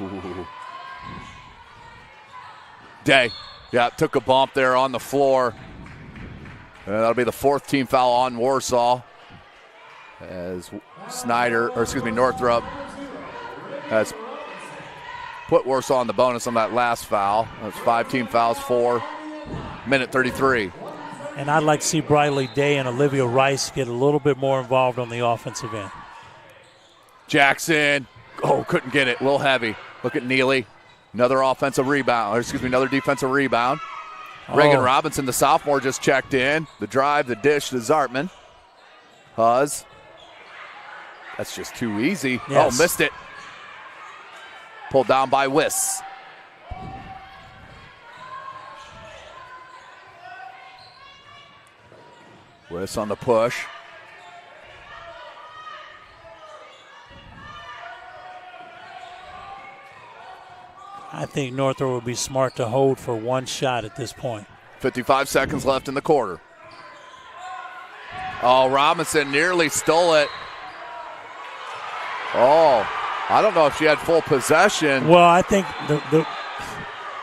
Ooh. Day. Yeah, took a bump there on the floor. That'll be the 4th team foul on Warsaw. As Northrop has put Warsaw on the bonus on that last foul. That's 5 team fouls, 4, minute 33.
And I'd like to see Briley Day and Olivia Rice get a little bit more involved on the offensive end.
Jackson. Oh, couldn't get it. A little heavy. Look at Neely. Another offensive rebound. Another defensive rebound. Reagan Robinson, the sophomore, just checked in. The drive, the dish to Zartman. Huzz. That's just too easy.
Yes.
Oh, missed it. Pulled down by Wiss. Wiss on the push.
I think Northrop would be smart to hold for one shot at this point.
55 seconds left in the quarter. Oh, Robinson nearly stole it. Oh, I don't know if she had full possession.
Well, I think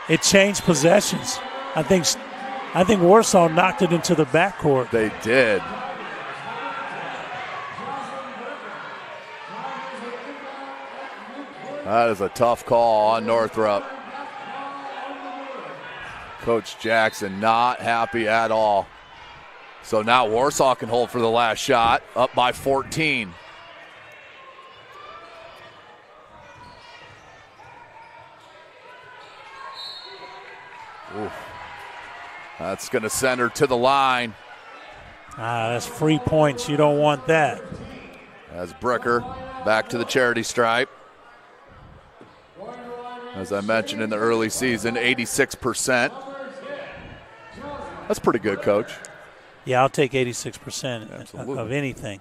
it changed possessions. I think Warsaw knocked it into the backcourt.
They did. That is a tough call on Northrop. Coach Jackson not happy at all. So now Warsaw can hold for the last shot, up by 14. Ooh. That's going to send her to the line.
That's free points. You don't want that.
As Bricker back to the charity stripe. As I mentioned in the early season, 86%. That's pretty good, Coach.
Yeah, I'll take 86% of anything.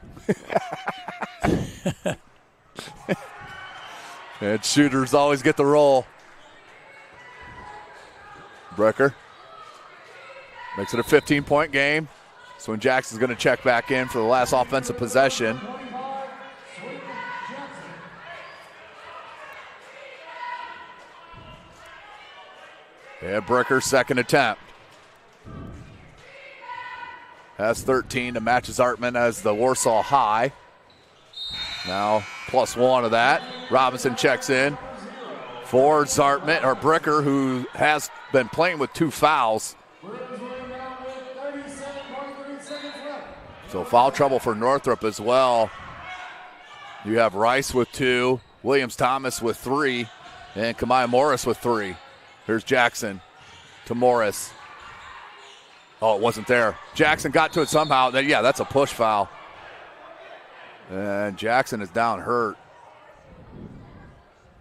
And shooters always get the roll. Bricker makes it a 15-point game. So when Jackson's going to check back in for the last offensive possession. Yeah, Bricker, second attempt. Has 13 to match Zartman as the Warsaw high. Now +1 of that. Robinson checks in for Zartman, or Bricker, who has been playing with 2 fouls. So foul trouble for Northrop as well. You have Rice with 2, Williams-Thomas with 3, and Kamaya Morris with 3. Here's Jackson to Morris. Oh, it wasn't there. Jackson got to it somehow. Yeah, that's a push foul. And Jackson is down hurt.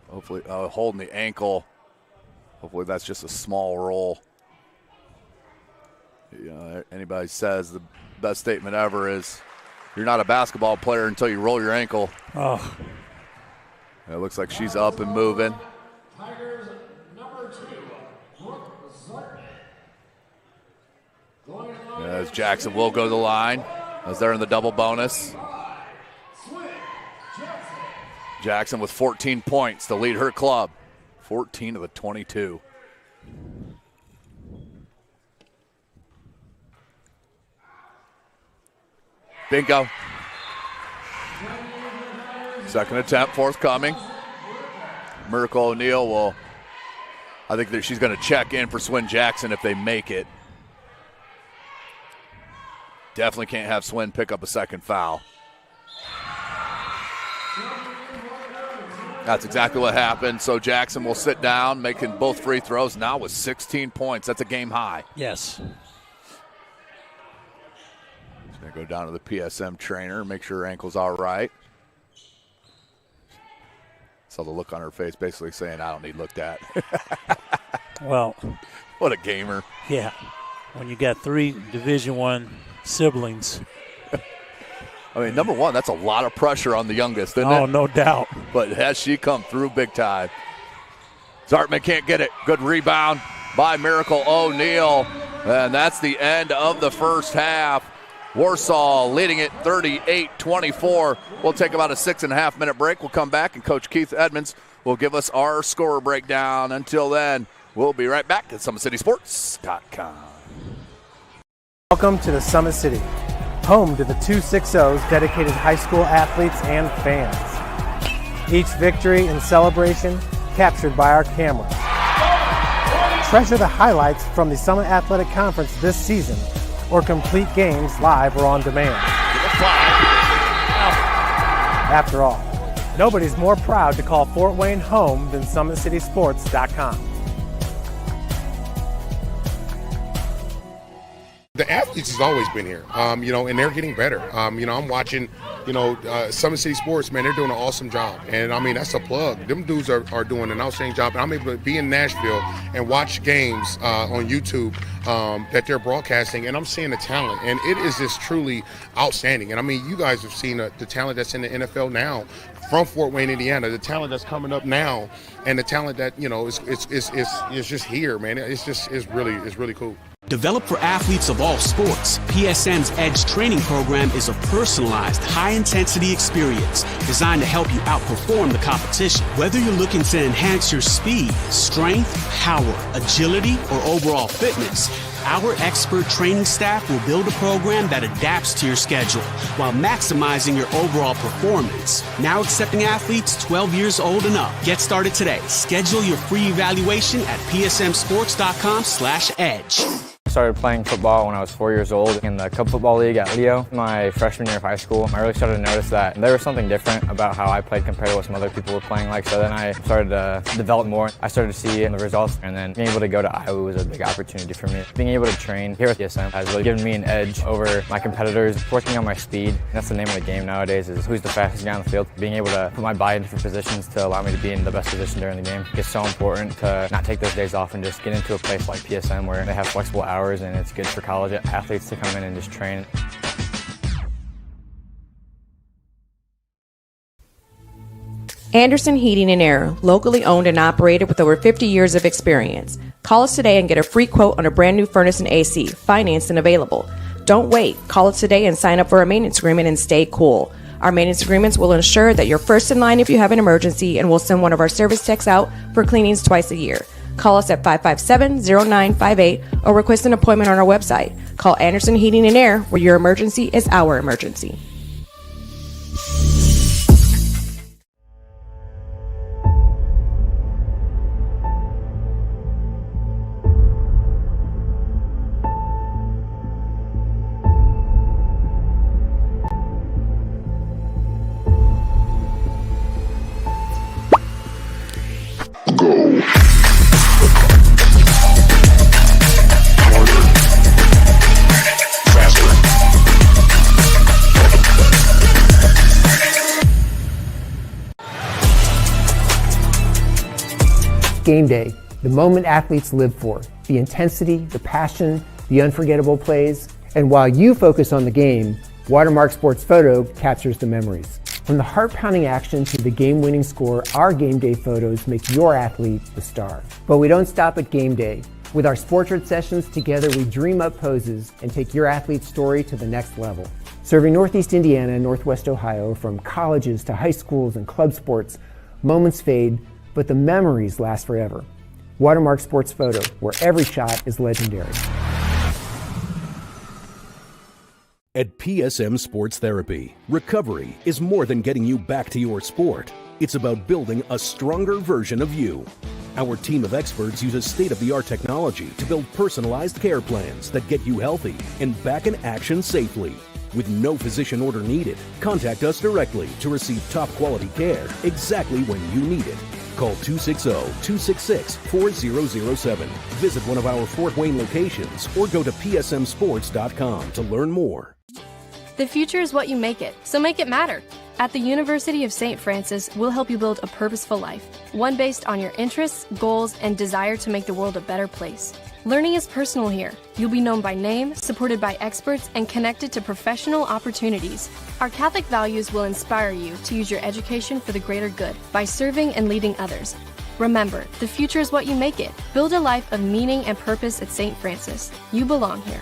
Hopefully, holding the ankle. Hopefully that's just a small roll. You know, anybody says the best statement ever is, you're not a basketball player until you roll your ankle.
Oh.
It looks like she's up and moving.
Tigers number 2,
As Jackson will go to the line as they're in the double bonus. Jackson with 14 points to lead her club. 14 of the 22. Bingo. Second attempt forthcoming. Miracle O'Neal will, I think that she's going to check in for Swin Jackson if they make it. Definitely can't have Swin pick up a second foul. That's exactly what happened. So Jackson will sit down, making both free throws now with 16 points. That's a game high.
Yes.
She's going to go down to the PSM trainer, make sure her ankle's all right. Saw the look on her face basically saying, I don't need looked at.
Well.
What a gamer.
Yeah. When you got 3 Division I siblings.
I mean, number one, that's a lot of pressure on the youngest, isn't it?
Oh, no doubt.
But has she come through big time? Zartman can't get it. Good rebound by Miracle O'Neal. And that's the end of the first half. Warsaw leading it 38-24. We'll take about a 6.5 minute break. We'll come back, and Coach Keith Edmonds will give us our score breakdown. Until then, we'll be right back at SummitCitySports.com.
Welcome to the Summit City, home to the 260's dedicated high school athletes and fans. Each victory and celebration captured by our cameras. Treasure the highlights from the Summit Athletic Conference this season, or complete games live or on demand. After all, nobody's more proud to call Fort Wayne home than SummitCitySports.com.
The athletes has always been here, and they're getting better. I'm watching, Summit City Sports, man, they're doing an awesome job. And, I mean, that's a plug. Them dudes are doing an outstanding job. And I'm able to be in Nashville and watch games on YouTube that they're broadcasting, and I'm seeing the talent. And it is just truly outstanding. And, I mean, you guys have seen the talent that's in the NFL now from Fort Wayne, Indiana, the talent that's coming up now, and the talent that, is just here, man. It's really cool.
Developed for athletes of all sports, PSM's Edge training program is a personalized, high-intensity experience designed to help you outperform the competition. Whether you're looking to enhance your speed, strength, power, agility, or overall fitness, our expert training staff will build a program that adapts to your schedule while maximizing your overall performance. Now accepting athletes 12 years old and up. Get started today. Schedule your free evaluation at psmsports.com/edge.
I started playing football when I was 4 years old in the Cup Football League at Leo. My freshman year of high school, I really started to notice that there was something different about how I played compared to what some other people were playing like. So then I started to develop more. I started to see the results, and then being able to go to Iowa was a big opportunity for me. Being able to train here at PSM has really given me an edge over my competitors. Working on my speed, and that's the name of the game nowadays, is who's the fastest guy on the field. Being able to put my body in different positions to allow me to be in the best position during the game. It's so important to not take those days off and just get into a place like PSM where they have flexible hours, and it's good for college athletes to come in and just train.
Anderson Heating and Air, locally owned and operated with over 50 years of experience. Call us today and get a free quote on a brand new furnace and AC, financed and available. Don't wait. Call us today and sign up for a maintenance agreement and stay cool. Our maintenance agreements will ensure that you're first in line if you have an emergency, and we'll send one of our service techs out for cleanings twice a year. Call us at 557-0958 or request an appointment on our website. Call Anderson Heating and Air, where your emergency is our emergency.
Game day, the moment athletes live for, the intensity, the passion, the unforgettable plays, And while you focus on the game, Watermark Sports Photo captures the memories. From the heart-pounding action to the game-winning score, our game day photos make your athlete the star. But we don't stop at game day. With our Sportrait sessions, together we dream up poses and take your athlete's story to the next level. Serving Northeast Indiana and Northwest Ohio, from colleges to high schools and club sports, moments fade, but the memories last forever. Watermark Sports Photo, where every shot is legendary.
At PSM Sports Therapy, recovery is more than getting you back to your sport. It's about building a stronger version of you. Our team of experts uses state-of-the-art technology to build personalized care plans that get you healthy and back in action safely. With no physician order needed, contact us directly to receive top-quality care exactly when you need it. Call 260-266-4007. Visit one of our Fort Wayne locations or go to psmsports.com to learn more.
The future is what you make it, so make it matter. At the University of St. Francis, we'll help you build a purposeful life, one based on your interests, goals, and desire to make the world a better place. Learning is personal here. You'll be known by name, supported by experts, and connected to professional opportunities. Our Catholic values will inspire you to use your education for the greater good by serving and leading others. Remember, the future is what you make it. Build a life of meaning and purpose at St. Francis. You belong here.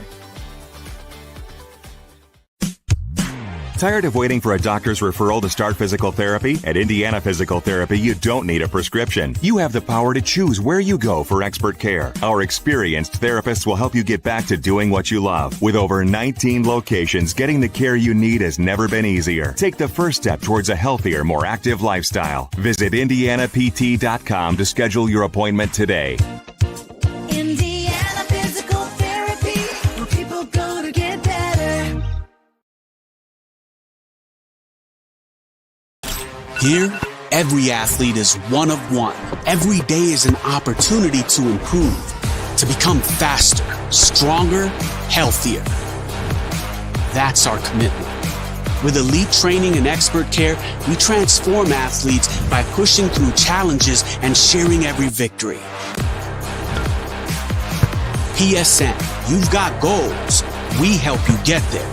Tired of waiting for a doctor's referral to start physical therapy? At Indiana Physical Therapy, you don't need a prescription. You have the power to choose where you go for expert care. Our experienced therapists will help you get back to doing what you love. With over 19 locations, getting the care you need has never been easier. Take the first step towards a healthier, more active lifestyle. Visit IndianaPT.com to schedule your appointment today.
Indiana Physical Therapy, where people go to get better.
Here, every athlete is one of one. Every day is an opportunity to improve, to become faster, stronger, healthier. That's our commitment. With elite training and expert care, we transform athletes by pushing through challenges and sharing every victory. PSN, you've got goals. We help you get there.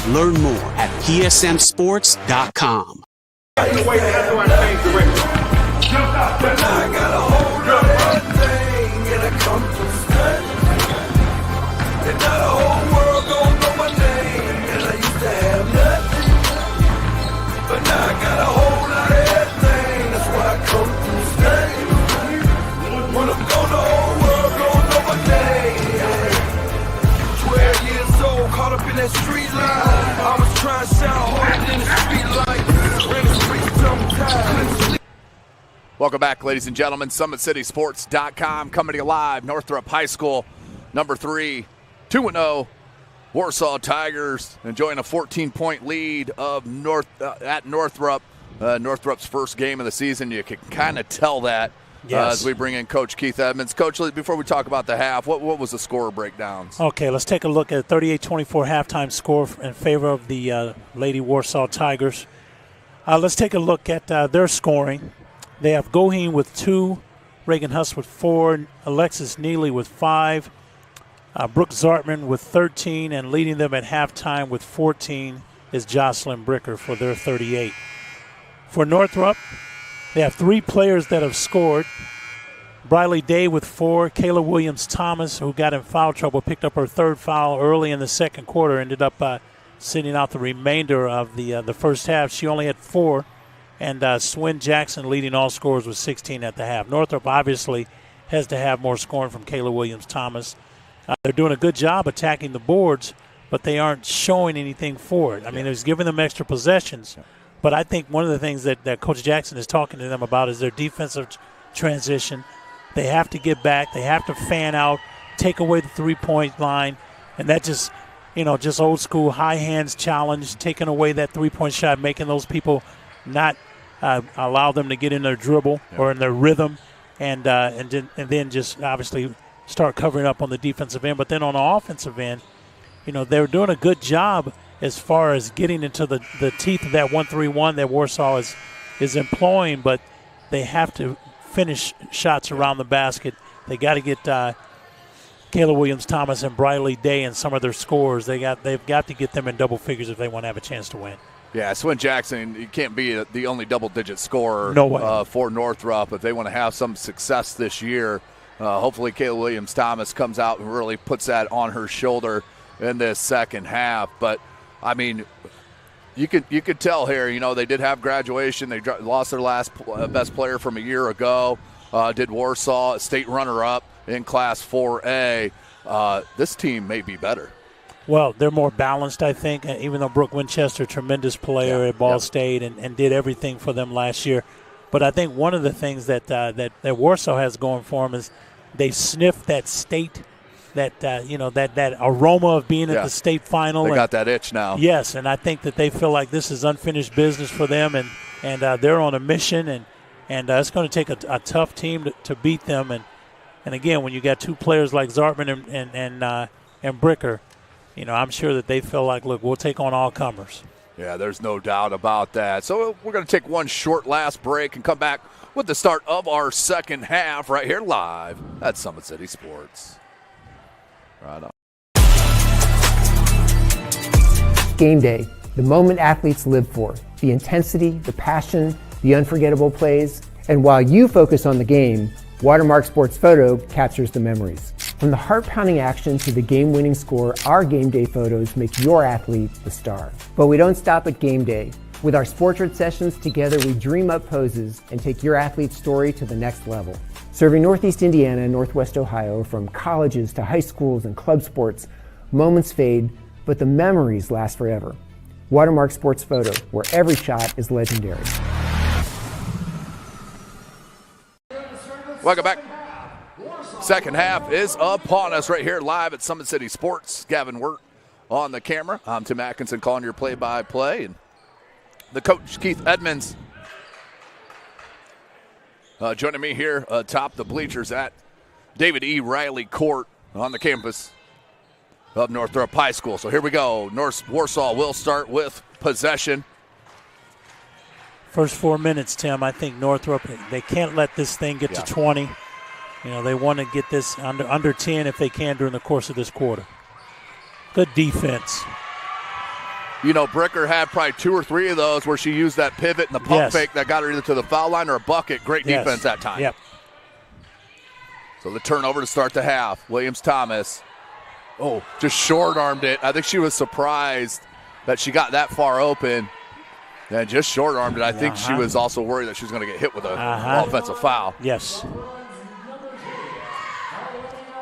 Learn more at psmsports.com.
I got a hold of everything and I come from study. And now the whole world gon' know my name. And I used to have nothing, but now I got a whole lot of everything. That's why I come from study. When I'm gone, the whole world gon' know my name. 12 years old, caught up in that street line. I was trying to shout harder than the street light.
Welcome back, ladies and gentlemen. SummitCitySports.com coming to you live. Northrop High School, number 3, 2-0. Warsaw Tigers enjoying a 14-point lead of at Northrop. Northrop's first game of the season. You can kind of tell that as we bring in Coach Keith Edmonds. Coach, before we talk about the half, what was the score breakdowns?
Okay, let's take a look at 38-24 halftime score in favor of the Lady Warsaw Tigers. Let's take a look at their scoring. They have Goheen with 2, Reagan Huss with 4, Alexis Neely with 5, Brooke Zartman with 13, and leading them at halftime with 14 is Jocelyn Bricker for their 38. For Northrop, they have 3 players that have scored. Briley Day with 4, Kayla Williams-Thomas, who got in foul trouble, picked up her 3rd foul early in the second quarter, ended up sitting out the remainder of the first half. She only had 4. And Swin Jackson leading all scorers with 16 at the half. Northrop obviously has to have more scoring from Kayla Williams-Thomas. They're doing a good job attacking the boards, but they aren't showing anything for it. I mean, it's giving them extra possessions. But I think one of the things that Coach Jackson is talking to them about is their defensive transition. They have to get back. They have to fan out, take away the three-point line, and that just old school high hands challenge, taking away that three-point shot, making those people not allow them to get in their dribble or in their rhythm, and then just obviously start covering up on the defensive end. But then on the offensive end, they're doing a good job as far as getting into the teeth of that 1-3-1 that Warsaw is employing, but they have to finish shots around the basket. They got to get Kayla Williams-Thomas and Briley Day and some of their scores. They've got to get them in double figures if they want to have a chance to win.
Yeah, Swin Jackson, you can't be the only double-digit scorer
No way.
For Northrop if they want to have some success this year. Hopefully Kayla Williams-Thomas comes out and really puts that on her shoulder in this second half. But, I mean, you could tell here, you know, they did have graduation. They lost their last best player from a year ago. Did Warsaw, state runner-up in Class 4A. This team may be better.
Well, they're more balanced, I think, even though Brooke Winchester, tremendous player at Ball State and did everything for them last year. But I think one of the things that Warsaw has going for them is they sniffed that state, that aroma of being at the state final.
They got that itch now.
Yes, and I think that they feel like this is unfinished business for them, and they're on a mission, and it's going to take a tough team to beat them. And again, when you got two players like Zartman and Bricker, you know, I'm sure that they feel like, look, we'll take on all comers.
Yeah, there's no doubt about that. So we're going to take one short last break and come back with the start of our second half right here live at Summit City Sports. Right on.
Game day, the moment athletes live for, the intensity, the passion, the unforgettable plays. And while you focus on the game, Watermark Sports Photo captures the memories. From the heart-pounding action to the game-winning score, our game day photos make your athlete the star. But we don't stop at game day. With our Sportrait sessions together, we dream up poses and take your athlete's story to the next level. Serving Northeast Indiana and Northwest Ohio, from colleges to high schools and club sports, moments fade, but the memories last forever. Watermark Sports Photo, where every shot is legendary.
Welcome back. Second half is upon us right here live at Summit City Sports. Gavin Wirt on the camera. I'm Tim Atkinson calling your play-by-play. And the coach, Keith Edmonds, joining me here atop the bleachers at David E. Riley Court on the campus of Northrop High School. So here we go. Warsaw will start with possession.
First 4 minutes, Tim, I think Northrop, they can't let this thing get to 20. You know, they want to get this under 10 if they can during the course of this quarter. Good defense.
You know, Bricker had probably 2 or 3 of those where she used that pivot and the pump fake that got her either to the foul line or a bucket. Great defense that time.
Yep.
So the turnover to start the half. Williams-Thomas. Oh, just short-armed it. I think she was surprised that she got that far open. And just short-armed it. I think she was also worried that she was going to get hit with an offensive foul.
Yes.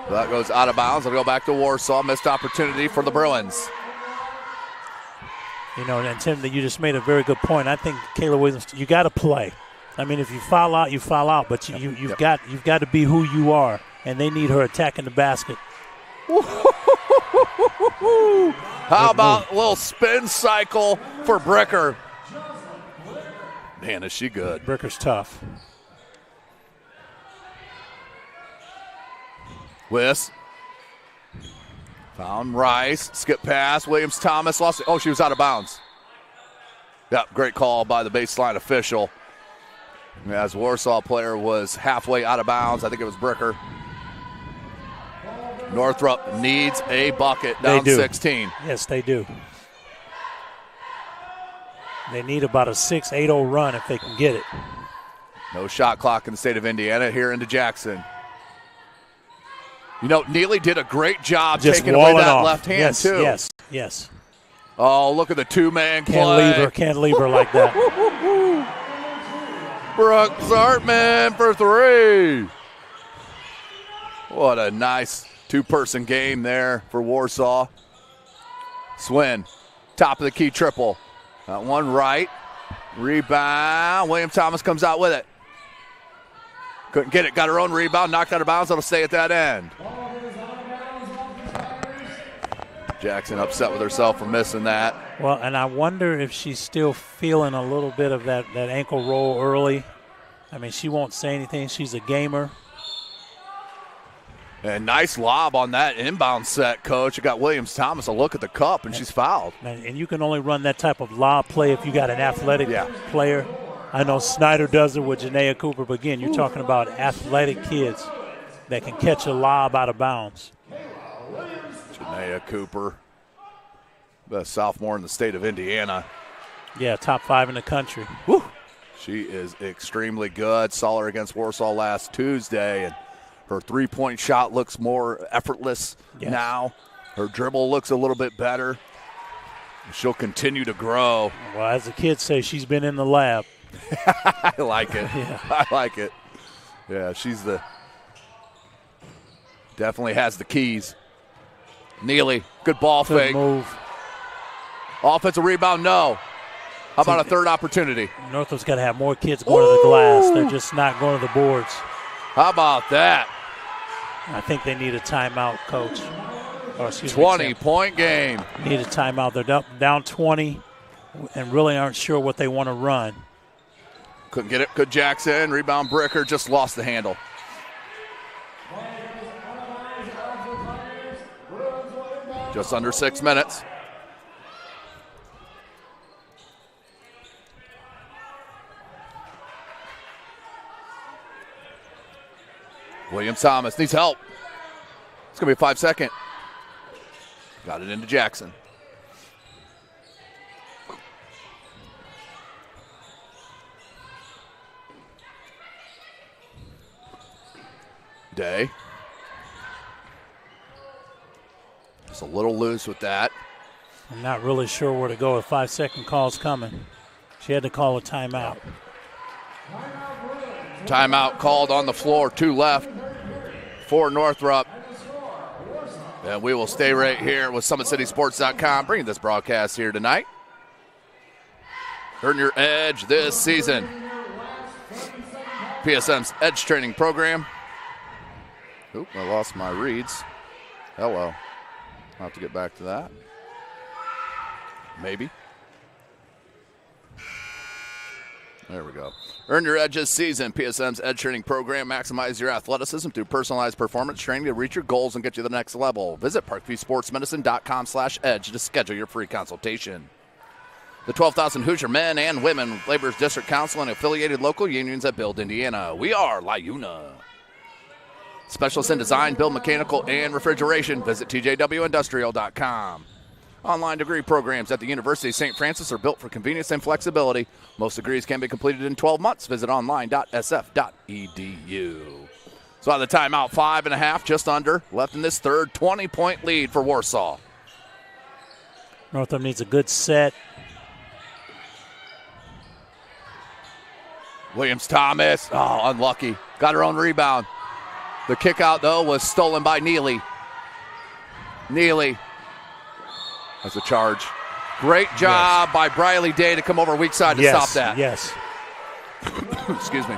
That goes out of bounds. It'll go back to Warsaw. Missed opportunity for the Bruins.
You know, and Tim, you just made a very good point. I think Kayla Williams, you got to play. I mean, if you foul out, you foul out. But you've got to be who you are, and they need her attacking the basket.
How about a little spin cycle for Bricker? Man, is she good.
Bricker's tough.
Wiss. Found Rice. Skip pass. Williams-Thomas lost it. Oh, she was out of bounds. Yep, great call by the baseline official. As Warsaw player was halfway out of bounds. I think it was Bricker. Northrop needs a bucket down 16.
Yes, they do. They need about a 6-8-0 run if they can get it.
No shot clock in the state of Indiana. Here into Jackson. You know, Neely did a great job
just
taking away that
off.
left hand, too.
Yes.
Oh, look at the two-man play.
Can't leave her like that.
Brooke Zartman for 3. What a nice two-person game there for Warsaw. Swin, top of the key triple. That one right. Rebound. Williams-Thomas comes out with it. Couldn't get it. Got her own rebound. Knocked out of bounds. It'll stay at that end. Jackson upset with herself for missing that.
Well, and I wonder if she's still feeling a little bit of that ankle roll early. I mean, she won't say anything. She's a gamer.
And nice lob on that inbound set, Coach. It got Williams-Thomas a look at the cup, and she's fouled.
And you can only run that type of lob play if you got an athletic player. I know Snyder does it with Janaea Cooper, but again, you're talking about athletic kids that can catch a lob out of bounds.
Maya Cooper, the sophomore in the state of Indiana.
Yeah, top 5 in the country.
Woo. She is extremely good. Saw her against Warsaw last Tuesday, and her three-point shot looks more effortless now. Her dribble looks a little bit better. She'll continue to grow.
Well, as the kids say, she's been in the lab.
I like it.
Yeah.
I like it. Yeah, definitely has the keys. Neely, good ball
Good
fake.
move.
Offensive rebound, no. How about a third opportunity?
Northrop's got to have more kids going to the glass. They're just not going to the boards.
How about that?
I think they need a timeout, Coach.
20-point game.
Need a timeout. They're down 20 and really aren't sure what they want to run.
Couldn't get it. Good Jackson. Rebound Bricker just lost the handle. Just under 6 minutes. William Thomas needs help. It's going to be a 5-second. Got it into Jackson. Day. Just a little loose with that.
I'm not really sure where to go. A 5-second call's coming. She had to call a timeout.
Timeout called on the floor. 2 left for Northrop. And we will stay right here with SummitCitySports.com, bringing this broadcast here tonight. Earn your edge this season. PSM's Edge Training Program. Oop, I lost my reads. Hello. I'll have to get back to that. Maybe. There we go. Earn your edge this season. PSM's Edge Training Program. Maximize your athleticism through personalized performance training to reach your goals and get you to the next level. Visit parkviewsportsmedicine.com/edge to schedule your free consultation. The 12,000 Hoosier men and women Labor's District Council and affiliated local unions that build Indiana. We are LIUNA. Specialists in design, build, mechanical, and refrigeration. Visit tjwindustrial.com. Online degree programs at the University of St. Francis are built for convenience and flexibility. Most degrees can be completed in 12 months. Visit online.sf.edu. So out of the timeout, 5.5, just under. Left in this third, 20-point lead for Warsaw.
Northrop needs a good set.
Williams Thomas, unlucky. Got her own rebound. The kick out, though, was stolen by Neely. Neely. That's a charge. Great job by Briley Day to come over weak side to stop that.
Yes.
Excuse me.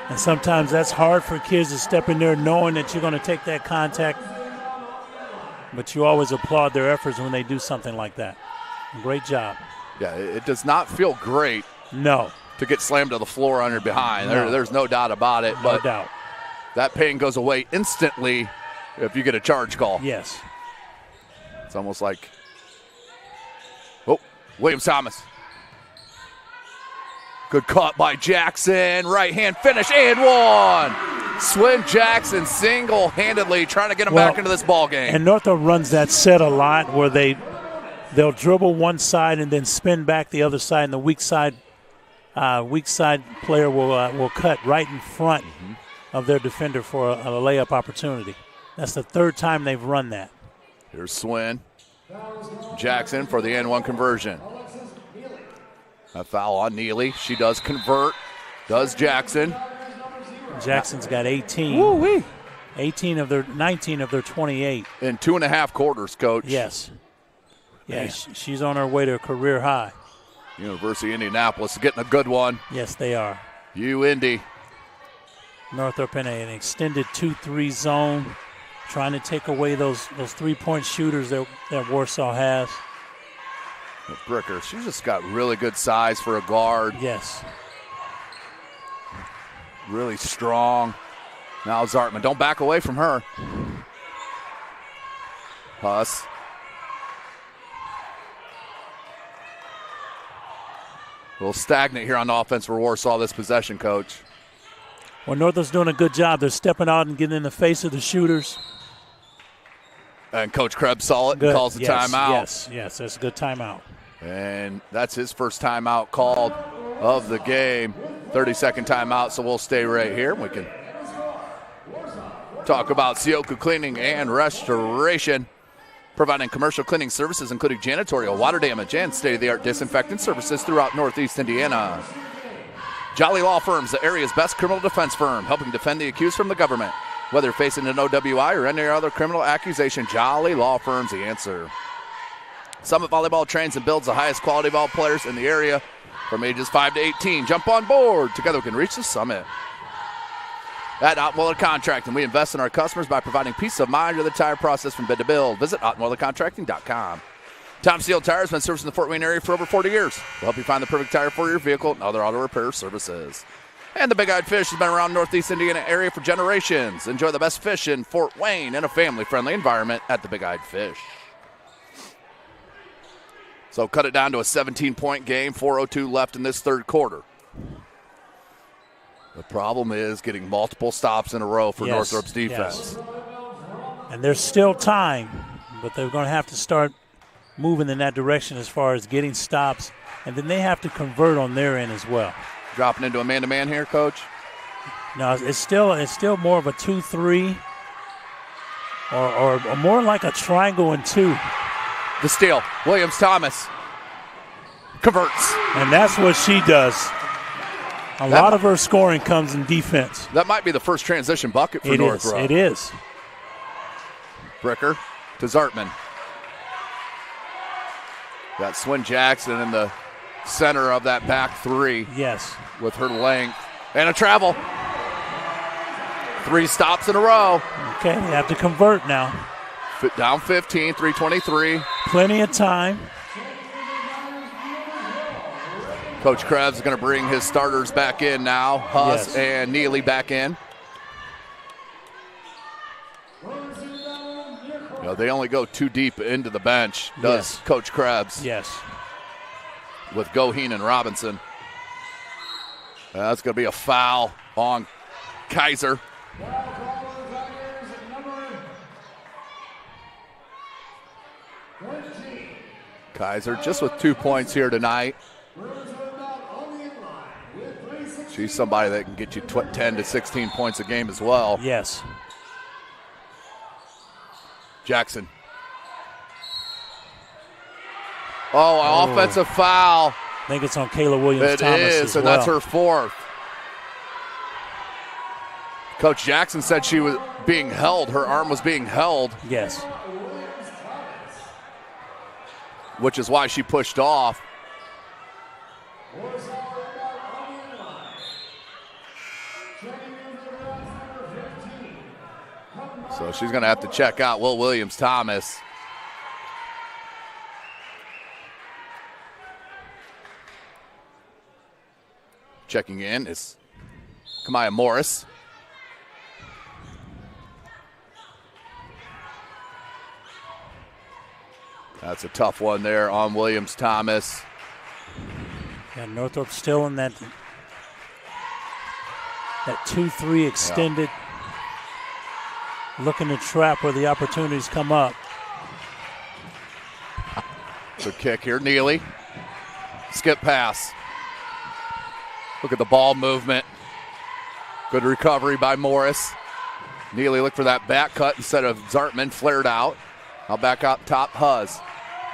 And sometimes that's hard for kids to step in there knowing that you're going to take that contact. But you always applaud their efforts when they do something like that. Great job.
Yeah, it does not feel great.
No.
To get slammed to the floor on your behind.
No.
There's no doubt about it.
No doubt.
That pain goes away instantly if you get a charge call.
Yes.
It's almost like, Williams Thomas. Good cut by Jackson. Right hand finish and one. Swin Jackson single-handedly trying to get him back into this ball game.
And Northrop runs that set a lot where they'll dribble one side and then spin back the other side, and the weak side player will cut right in front of their defender for a layup opportunity. That's the third time they've run that.
Here's Swin. Jackson for the N1 conversion. A foul on Neely. She does convert. Does Jackson.
Jackson's got 18.
Woo-wee.
19 of their 28.
In 2.5 quarters, Coach.
Yes. Yeah, she's on her way to a career high.
University of Indianapolis getting a good one.
Yes, they are.
Indy.
Northrop in an extended 2-3 zone, trying to take away those 3-point shooters that Warsaw has.
Bricker, she's just got really good size for a guard.
Yes.
Really strong. Now Zartman, don't back away from her. Huss. A little stagnant here on the offense for Warsaw this possession, Coach.
Well, Northrop's doing a good job. They're stepping out and getting in the face of the shooters.
And Coach Krebs saw it
Good.
and calls the timeout.
Yes, that's a good timeout.
And that's his first timeout called of the game. 30-second timeout, so we'll stay right here. We can talk about Sioka Cleaning and Restoration, providing commercial cleaning services including janitorial, water damage, and state-of-the-art disinfectant services throughout Northeast Indiana. Jolly Law Firms, the area's best criminal defense firm, helping defend the accused from the government. Whether facing an OWI or any other criminal accusation, Jolly Law Firm's the answer. Summit Volleyball trains and builds the highest quality ball players in the area from ages 5 to 18. Jump on board. Together we can reach the summit. At Ottmuller Contracting, we invest in our customers by providing peace of mind through the tire process from bid to build. Visit ottmullercontracting.com. Tom Steele Tire has been servicing the Fort Wayne area for over 40 years. We'll help you find the perfect tire for your vehicle and other auto repair services. And the Big Eyed Fish has been around Northeast Indiana area for generations. Enjoy the best fish in Fort Wayne in a family-friendly environment at the Big Eyed Fish. So cut it down to a 17-point game, 4:02 left in this third quarter. The problem is getting multiple stops in a row for Northrop's defense.
Yes. And there's still time, but they're going to have to start moving in that direction as far as getting stops, and then they have to convert on their end as well.
Dropping into a man-to-man here, Coach?
No, it's still more of a 2-3 or more like a triangle and 2.
The steal, Williams-Thomas converts.
And that's what she does. A lot of her scoring comes in defense.
That might be the first transition bucket for Northrop.
It is.
Bricker to Zartman. Got Swin Jackson in the center of that back three.
Yes.
With her length. And a travel. 3 stops in a row.
Okay, they have to convert now.
Down 15, 3:23.
Plenty of time.
Coach Krebs is going to bring his starters back in now. Huss and Neely back in. You know, they only go 2 deep into the bench, does Coach Krebs.
Yes.
With Goheen and Robinson. That's going to be a foul on Kaiser. Kaiser just with 2 points here tonight. She's somebody that can get you 10 to 16 points a game as well.
Yes.
Jackson. Oh, offensive foul.
I think it's on Kayla Williams-Thomas.
It is, and that's her 4th. Coach Jackson said she was being held. Her arm was being held.
Yes.
Which is why she pushed off. So she's going to have to check out Will Williams-Thomas. Checking in is Kamaya Morris. That's a tough one there on Williams-Thomas.
And Northrop still in that 2-3 extended. Looking to trap where the opportunities come up.
Good kick here, Neely. Skip pass. Look at the ball movement. Good recovery by Morris. Neely looked for that back cut instead of Zartman, flared out. Now back up top, Huzz.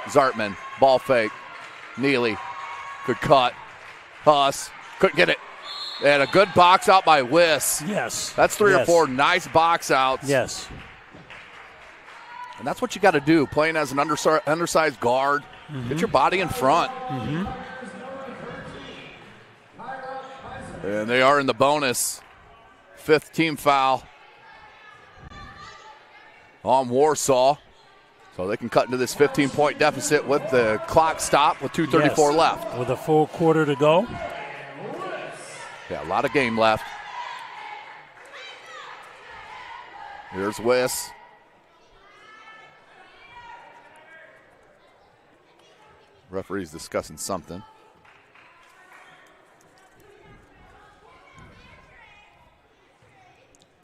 Zartman, ball fake. Neely, good cut. Huss, couldn't get it. And a good box out by Wiss.
Yes.
That's 3 or 4 nice box outs.
Yes.
And that's what you got to do, playing as an undersized guard. Mm-hmm. Get your body in front.
Mm-hmm.
And they are in the bonus. 5th team foul on Warsaw. So they can cut into this 15-point deficit with the clock stopped with 2:34 left.
With a full quarter to go.
Yeah, a lot of game left. Here's Wiss. Referee's discussing something.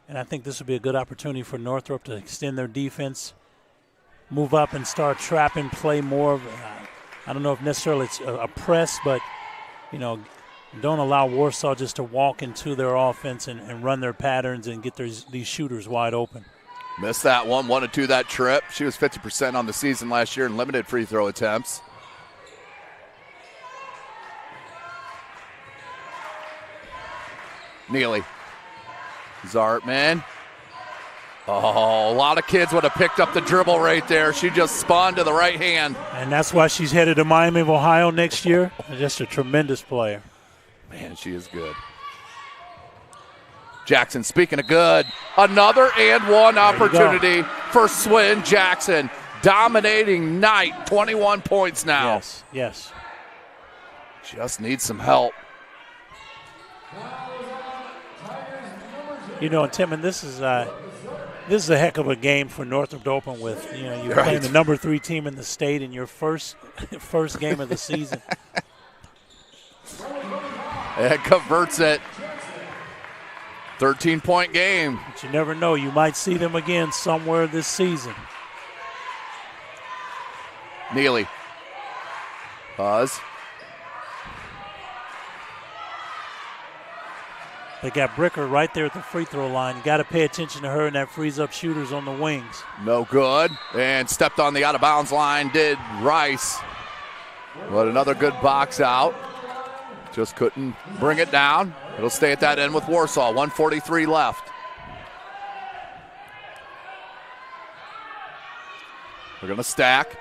And I think this would be a good opportunity for Northrop to extend their defense move up and start trapping, play more of, I don't know if necessarily it's a press, but, don't allow Warsaw just to walk into their offense and run their patterns and get these shooters wide open.
Missed that one. 1 of 2 that trip. She was 50% on the season last year in limited free throw attempts. Neely. Zartman. Oh, a lot of kids would have picked up the dribble right there. She just spun to the right hand.
And that's why she's headed to Miami of Ohio next year. Just a tremendous player.
Man, she is good. Jackson, speaking of good, another and one opportunity for Swin Jackson. Dominating night, 21 points now.
Yes.
Just needs some help.
Tim, and this is a heck of a game for Northrop to open with. You're playing the number 3 team in the state in your first game of the season.
And converts it. 13-point game.
But you never know. You might see them again somewhere this season.
Neely. Buzz.
They got Bricker right there at the free throw line. You got to pay attention to her, and that frees up shooters on the wings.
No good. And stepped on the out-of-bounds line did Rice. But another good box out. Just couldn't bring it down. It'll stay at that end with Warsaw. 1:43 left. We're going to stack.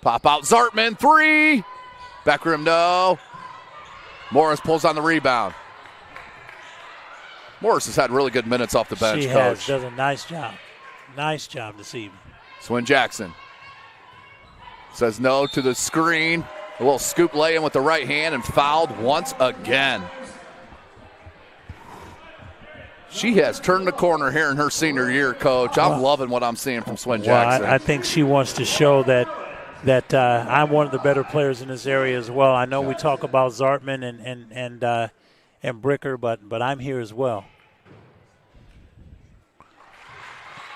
Pop out Zartman, 3. Back rim, no. Morris pulls on the rebound. Morris has had really good minutes off the bench,
She
Coach.
does a nice job. Nice job this evening.
Swin Jackson says no to the screen. A little scoop lay in with the right hand and fouled once again. She has turned the corner here in her senior year, Coach. I'm loving what I'm seeing from Swin Jackson.
Well, I think she wants to show that I'm one of the better players in this area as well. I know we talk about Zartman and Bricker, but I'm here as well.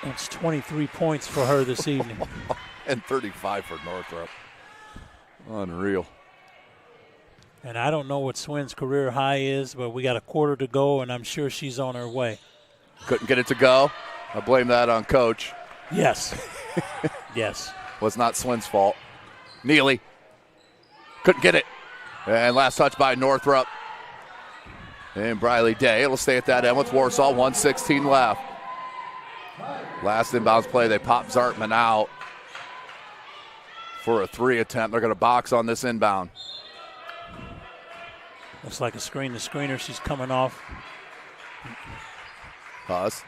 It's 23 points for her this evening.
And 35 for Northrop. Unreal.
And I don't know what Swin's career high is, but we got a quarter to go, and I'm sure she's on her way.
Couldn't get it to go. I blame that on Coach.
Yes. Yes.
Was not Swin's fault. Neely. Couldn't get it. And last touch by Northrop. And Briley Day. It'll stay at that end with Warsaw. 1:16 left. Last inbounds play, they pop Zartman out for a 3 attempt. They're going to box on this inbound.
Looks like a screen. The screener, she's coming off.
Pause.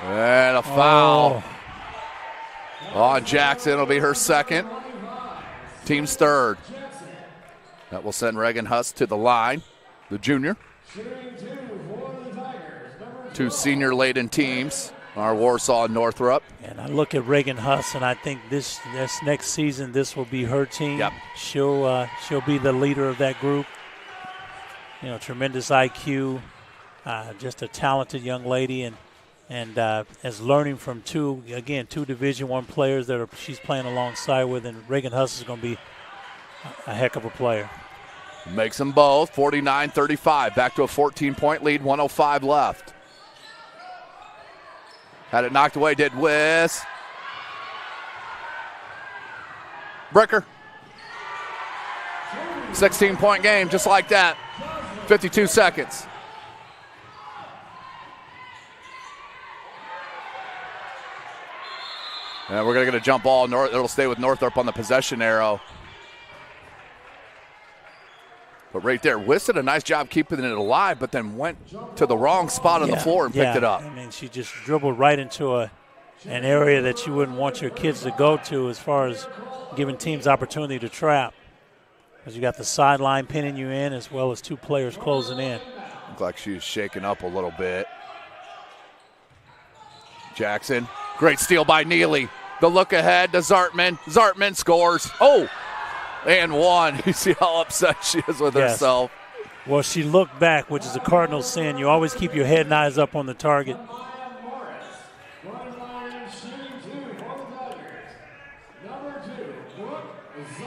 And a foul on Jackson. It'll be her second. Team's third. That will send Reagan Huss to the line, the junior. 2 senior-laden teams are Warsaw and Northrop.
And I look at Reagan Huss, and I think this next season, this will be her team.
Yep.
She'll be the leader of that group. Tremendous IQ, just a talented young lady, and as learning from two Division I players that she's playing alongside with, and Reagan Huss is going to be a heck of a player.
Makes them both 49-35. Back to a 14-point lead, 1:05 left. Had it knocked away, did Wiss. Bricker. 16-point game, just like that. 52 seconds. And we're going to get a jump ball. It'll stay with Northrop on the possession arrow. But right there, Wiss did a nice job keeping it alive, but then went to the wrong spot on the floor and picked it up.
I mean, she just dribbled right into an area that you wouldn't want your kids to go to as far as giving teams opportunity to trap. Because you got the sideline pinning you in as well as 2 players closing in.
Looked like she was shaking up a little bit. Jackson, great steal by Neely. The look ahead to Zartman. Zartman scores. Oh! And one. You see how upset she is with herself.
Well, she looked back, which is a cardinal sin. You always keep your head and eyes up on the target.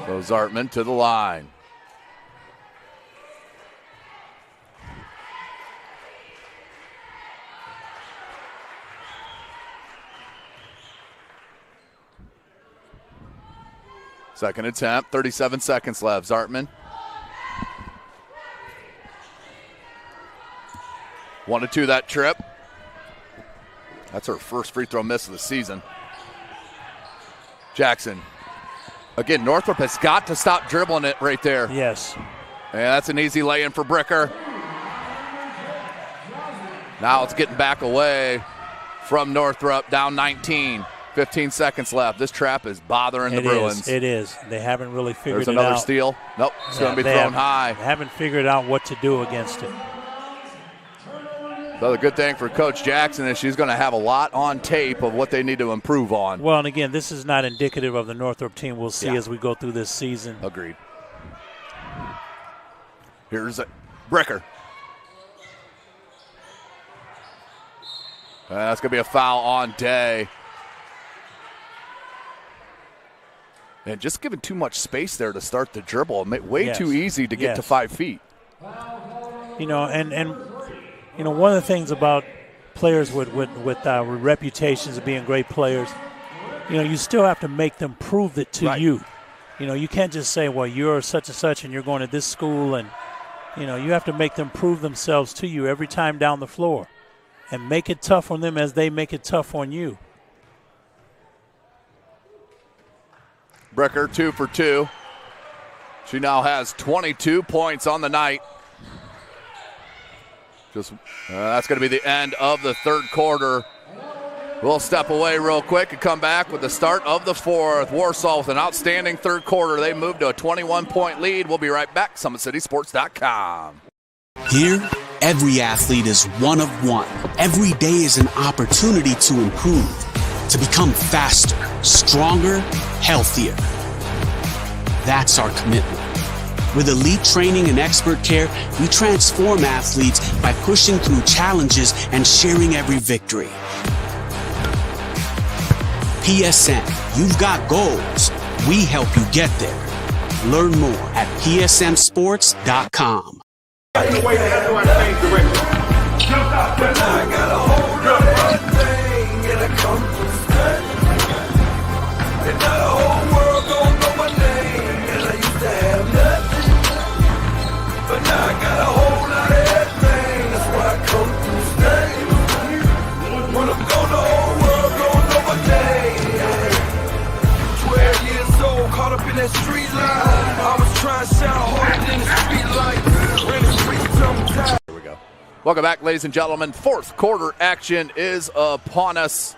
So Zartman to the line. Second attempt, 37 seconds left. Zartman. 1-2 that trip. That's her first free throw miss of the season. Jackson. Again, Northrop has got to stop dribbling it right there.
Yes.
And that's an easy lay-in for Bricker. Now it's getting back away from Northrop, down 19. 15 seconds left. This trap is bothering the Bruins.
It is. They haven't really figured
There's
it out.
another steal. Nope, it's going to be thrown high.
They haven't figured out what to do against it.
So the good thing for Coach Jackson is she's going to have a lot on tape of what they need to improve on.
Well, and again, this is not indicative of the Northrop team we'll see as we go through this season.
Agreed. Here's Bricker. That's going to be a foul on Day. And just giving too much space there to start the dribble. Way too easy to get to 5 feet.
You know, and you know, one of the things about players with reputations of being great players, you know, you still have to make them prove it to you. You know, you can't just say, well, you're such and such and you're going to this school. And, you know, you have to make them prove themselves to you every time down the floor and make it tough on them as they make it tough on you.
Bricker 2 for 2. She now has 22 points on the night. That's going to be the end of the third quarter. We'll step away real quick and come back with the start of the fourth. Warsaw with an outstanding third quarter. They moved to a 21-point lead. We'll be right back. SummitCitySports.com.
Here, every athlete is one of one. Every day is an opportunity to improve, to become faster, stronger, healthier. That's our commitment. With elite training and expert care, we transform athletes by pushing through challenges and sharing every victory. PSN, you've got goals. We help you get there. Learn more at psmsports.com.
Here we go. Welcome back, ladies and gentlemen. Fourth quarter action is upon us.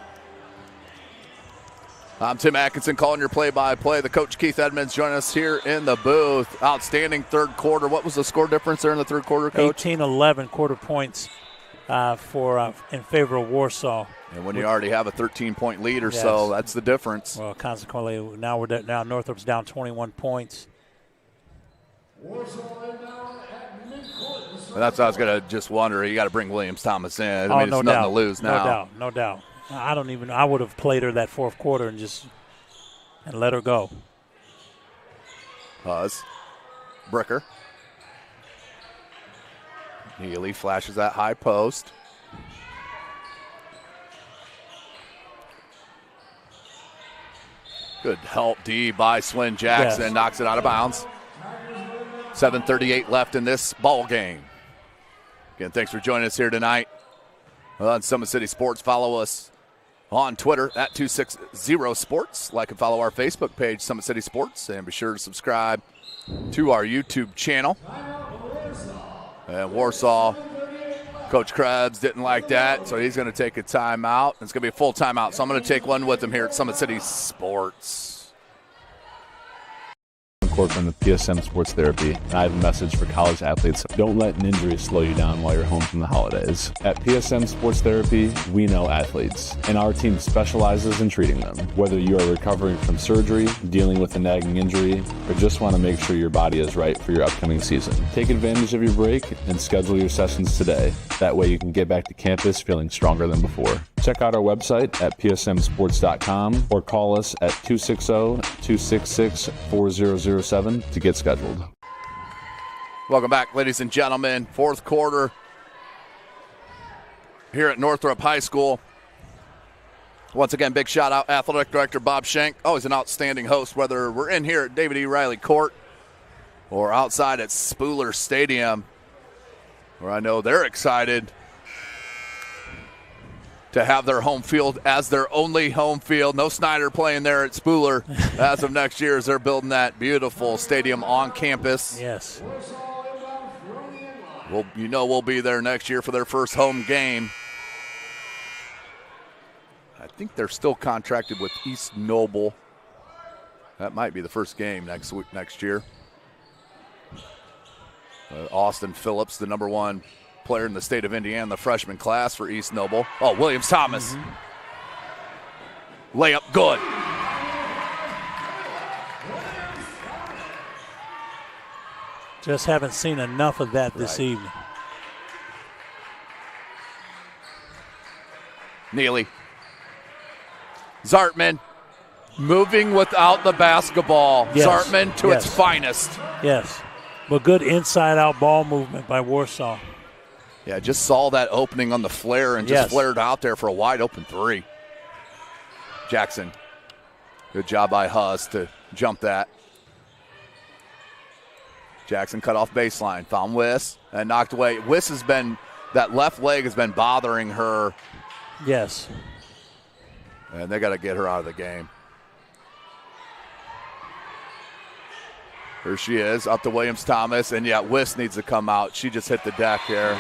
I'm Tim Atkinson calling your play-by-play. The coach, Keith Edmonds, joining us here in the booth. Outstanding third quarter. What was the score difference there in the third quarter, Coach?
18-11 quarter points in favor of Warsaw.
And when you already have a 13-point lead or so, that's the difference.
Well, consequently, now Northrop's down 21 points.
And that's what I was going to just wonder. You got to bring Williams Thomas in. I mean,
no
it's nothing
doubt.
to lose now.
No doubt. I would have played her that fourth quarter and let her go.
Bricker. Neely flashes that high post. Good help D by Swin Jackson.
Yes.
Knocks it out of bounds. 7:38 left in this ball game. Again, thanks for joining us here tonight on Summit City Sports. Follow us on Twitter at 260sports. Like and follow our Facebook page, Summit City Sports. And be sure to subscribe to our YouTube channel. And Warsaw, Coach Krebs didn't like that, so he's going to take a timeout. It's going to be a full timeout, so I'm going to take one with him here at Summit City Sports.
Court from the PSM Sports Therapy, and I have a message for college athletes. Don't let an injury slow you down while you're home from the holidays. At PSM Sports Therapy, we know athletes, and our team specializes in treating them. Whether you are recovering from surgery, dealing with a nagging injury, or just want to make sure your body is right for your upcoming season, take advantage of your break and schedule your sessions today. That way you can get back to campus feeling stronger than before. Check out our website at psmsports.com or call us at 260-266-4007 to get scheduled.
Welcome back, ladies and gentlemen. Fourth quarter here at Northrop High School. Once again, big shout out Athletic Director Bob Schenk. Always an outstanding host, whether we're in here at David E. Riley Court or outside at Spooler Stadium, where I know they're excited to have their home field as their only home field. No Snyder playing there at Spooler as of next year as they're building that beautiful stadium on campus.
Yes.
We'll be there next year for their first home game. I think they're still contracted with East Noble. That might be the first game next year. Austin Phillips, the number one player in the state of Indiana, the freshman class for East Noble. Oh, Williams Thomas. Layup good.
Just haven't seen enough of that this evening.
Neely. Zartman moving without the basketball.
Yes.
Zartman to its finest.
Yes. But good inside-out ball movement by Warsaw.
Yeah, just saw that opening on the flare and just flared out there for a wide-open three. Jackson. Good job by Hus to jump that. Jackson cut off baseline. Found Wiss and knocked away. Wiss has been, that left leg has been bothering her.
Yes.
And they got to get her out of the game. Here she is, up to Williams Thomas, and Wiss needs to come out. She just hit the deck here.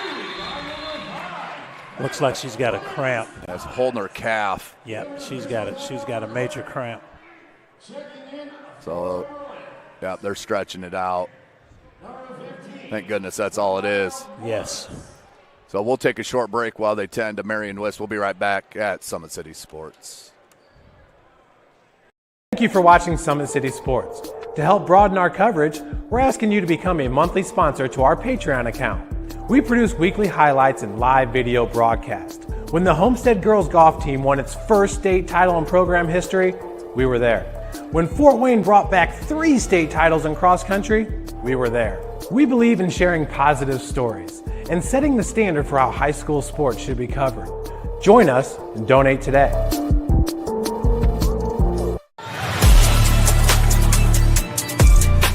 Looks like she's got a cramp.
That's holding her calf.
Yep, she's got it. She's got a major cramp.
So, they're stretching it out. Thank goodness that's all it is.
Yes.
So we'll take a short break while they tend to Marion Wiss. We'll be right back at Summit City Sports.
Thank you for watching Summit City Sports. To help broaden our coverage, we're asking you to become a monthly sponsor to our Patreon account. We produce weekly highlights and live video broadcasts. When the Homestead Girls Golf Team won its first state title in program history, we were there. When Fort Wayne brought back 3 state titles in cross country, we were there. We believe in sharing positive stories and setting the standard for how high school sports should be covered. Join us and donate today.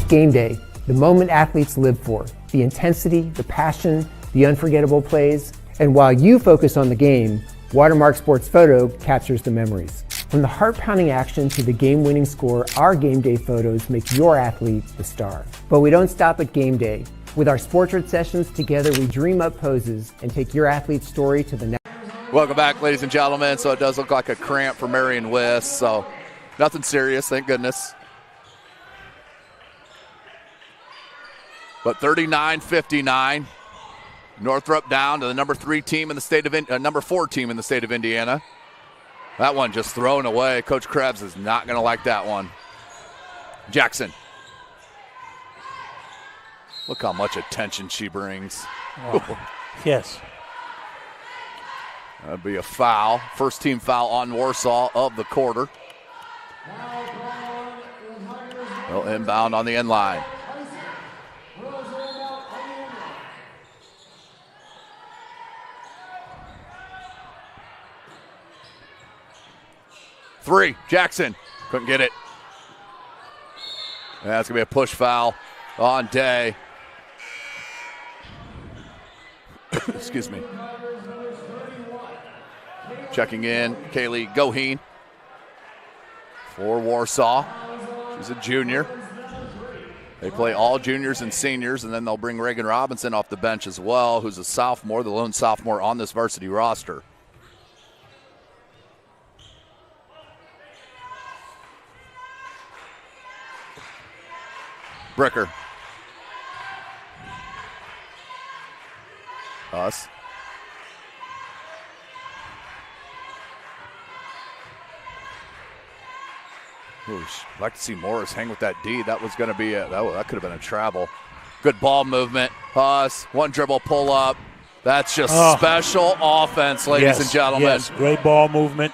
Game day, the moment athletes live for, the intensity, the passion, the unforgettable plays. And while you focus on the game, Watermark Sports Photo captures the memories. From the heart-pounding action to the game-winning score, our game day photos make your athlete the star. But we don't stop at game day. With our Sportrait sessions together, we dream up poses and take your athlete's story to the next.
Welcome back, ladies and gentlemen. So it does look like a cramp for Marion Wiss. So nothing serious, thank goodness. But 39-59, Northrop down to the number 4 team in the state of Indiana. That one just thrown away. Coach Krebs is not going to like that one. Jackson. Look how much attention she brings.
Wow. Yes.
That'd be a foul. First team foul on Warsaw of the quarter. They'll inbound on the end line. Three, Jackson. Couldn't get it. That's going to be a push foul on Day. Excuse me. Checking in, Kaylee Goheen for Warsaw. She's a junior. They play all juniors and seniors, and then they'll bring Reagan Robinson off the bench as well, who's a sophomore, the lone sophomore on this varsity roster. Bricker. Us. Ooh, I'd like to see Morris hang with that D. That was going to be that could have been a travel. Good ball movement. Us. One dribble pull up. That's just special offense, ladies and gentlemen.
Yes, great ball movement.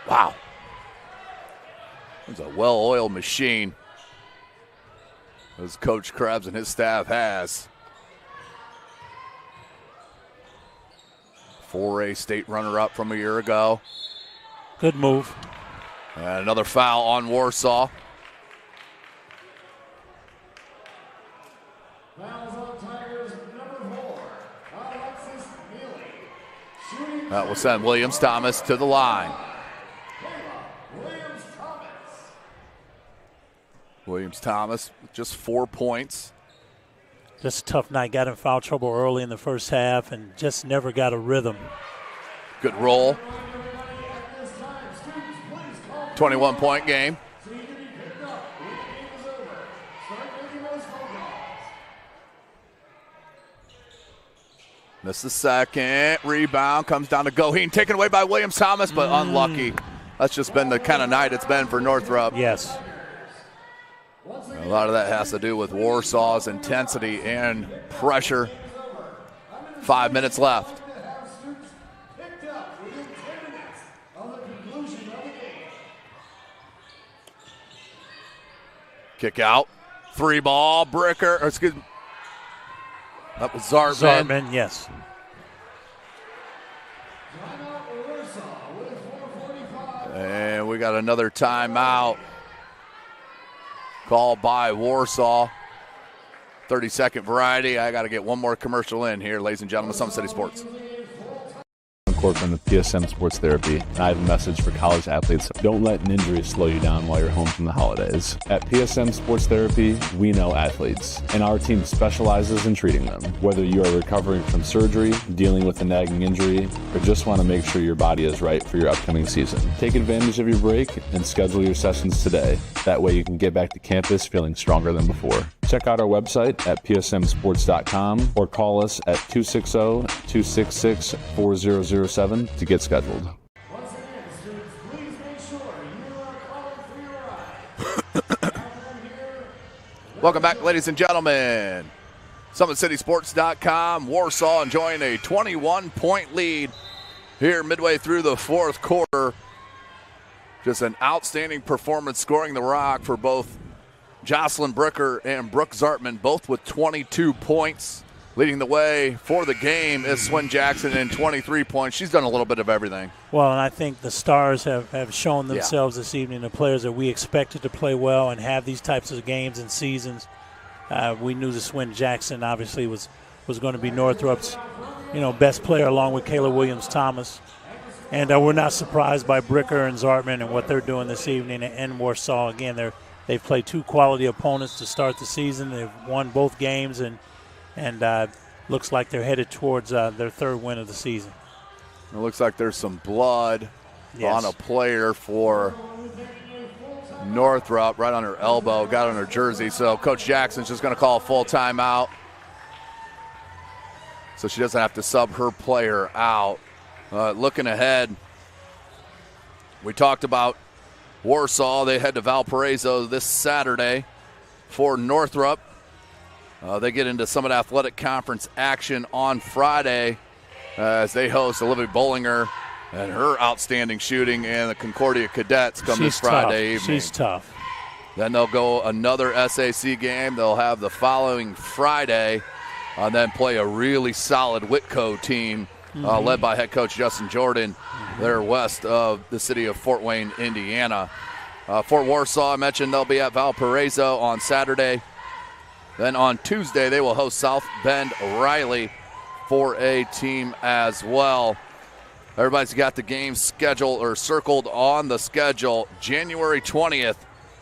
Wow. It's a well-oiled machine, as Coach Krebs and his staff has. 4A state runner-up from a year ago.
Good move.
And another foul on Warsaw. That will send Williams Thomas to the line. Williams Thomas with just 4 points.
Just a tough night. Got in foul trouble early in the first half and just never got a rhythm.
Good roll. 21-point game. Missed the second. Rebound comes down to Goheen. Taken away by Williams Thomas, but unlucky. That's just been the kind of night it's been for Northrop.
Yes.
A lot of that has to do with Warsaw's intensity and pressure. 5 minutes left. Kick out. 3-ball. Bricker. Or excuse me. That was Zartman.
Zartman, yes.
And we got another timeout called by Warsaw. 30-second variety. I got to get one more commercial in here, ladies and gentlemen. Summit City Sports.
Court from the PSM Sports Therapy, and I have a message for college athletes. Don't let an injury slow you down while you're home from the holidays. At PSM Sports Therapy, we know athletes, and our team specializes in treating them. Whether you are recovering from surgery, dealing with a nagging injury, or just want to make sure your body is right for your upcoming season, take advantage of your break and schedule your sessions today. That way you can get back to campus feeling stronger than before. Check out our website at psmsports.com or call us at 260-266-4007 to get scheduled.
Welcome back, ladies and gentlemen. SummitCitySports.com. Warsaw enjoying a 21-point lead here midway through the fourth quarter. Just an outstanding performance scoring the rock for both Jocelyn Bricker and Brooke Zartman, both with 22 points. Leading the way for the game is Swin Jackson in 23 points. She's done a little bit of everything.
Well, and I think the stars have shown themselves this evening, the players that we expected to play well and have these types of games and seasons. We knew that Swin Jackson obviously was going to be Northrop's, best player along with Kayla Williams-Thomas. And we're not surprised by Bricker and Zartman and what they're doing this evening in Warsaw. Again, they've played two quality opponents to start the season. They've won both games and looks like they're headed towards their third win of the season.
It looks like there's some blood on a player for Northrop right on her elbow, got on her jersey. So Coach Jackson's just going to call a full timeout so she doesn't have to sub her player out. Looking ahead, we talked about Warsaw. They head to Valparaiso this Saturday for Northrop. They get into Summit Athletic Conference action on Friday as they host Olivia Bollinger and her outstanding shooting, and the Concordia Cadets come this Friday evening.
She's tough.
Then they'll go another SAC game. They'll have the following Friday and then play a really solid Whitco team led by head coach Justin Jordan. They're west of the city of Fort Wayne, Indiana. For Warsaw, I mentioned they'll be at Valparaiso on Saturday. Then on Tuesday, they will host South Bend Riley for a team as well. Everybody's got the game scheduled or circled on the schedule. January 20th,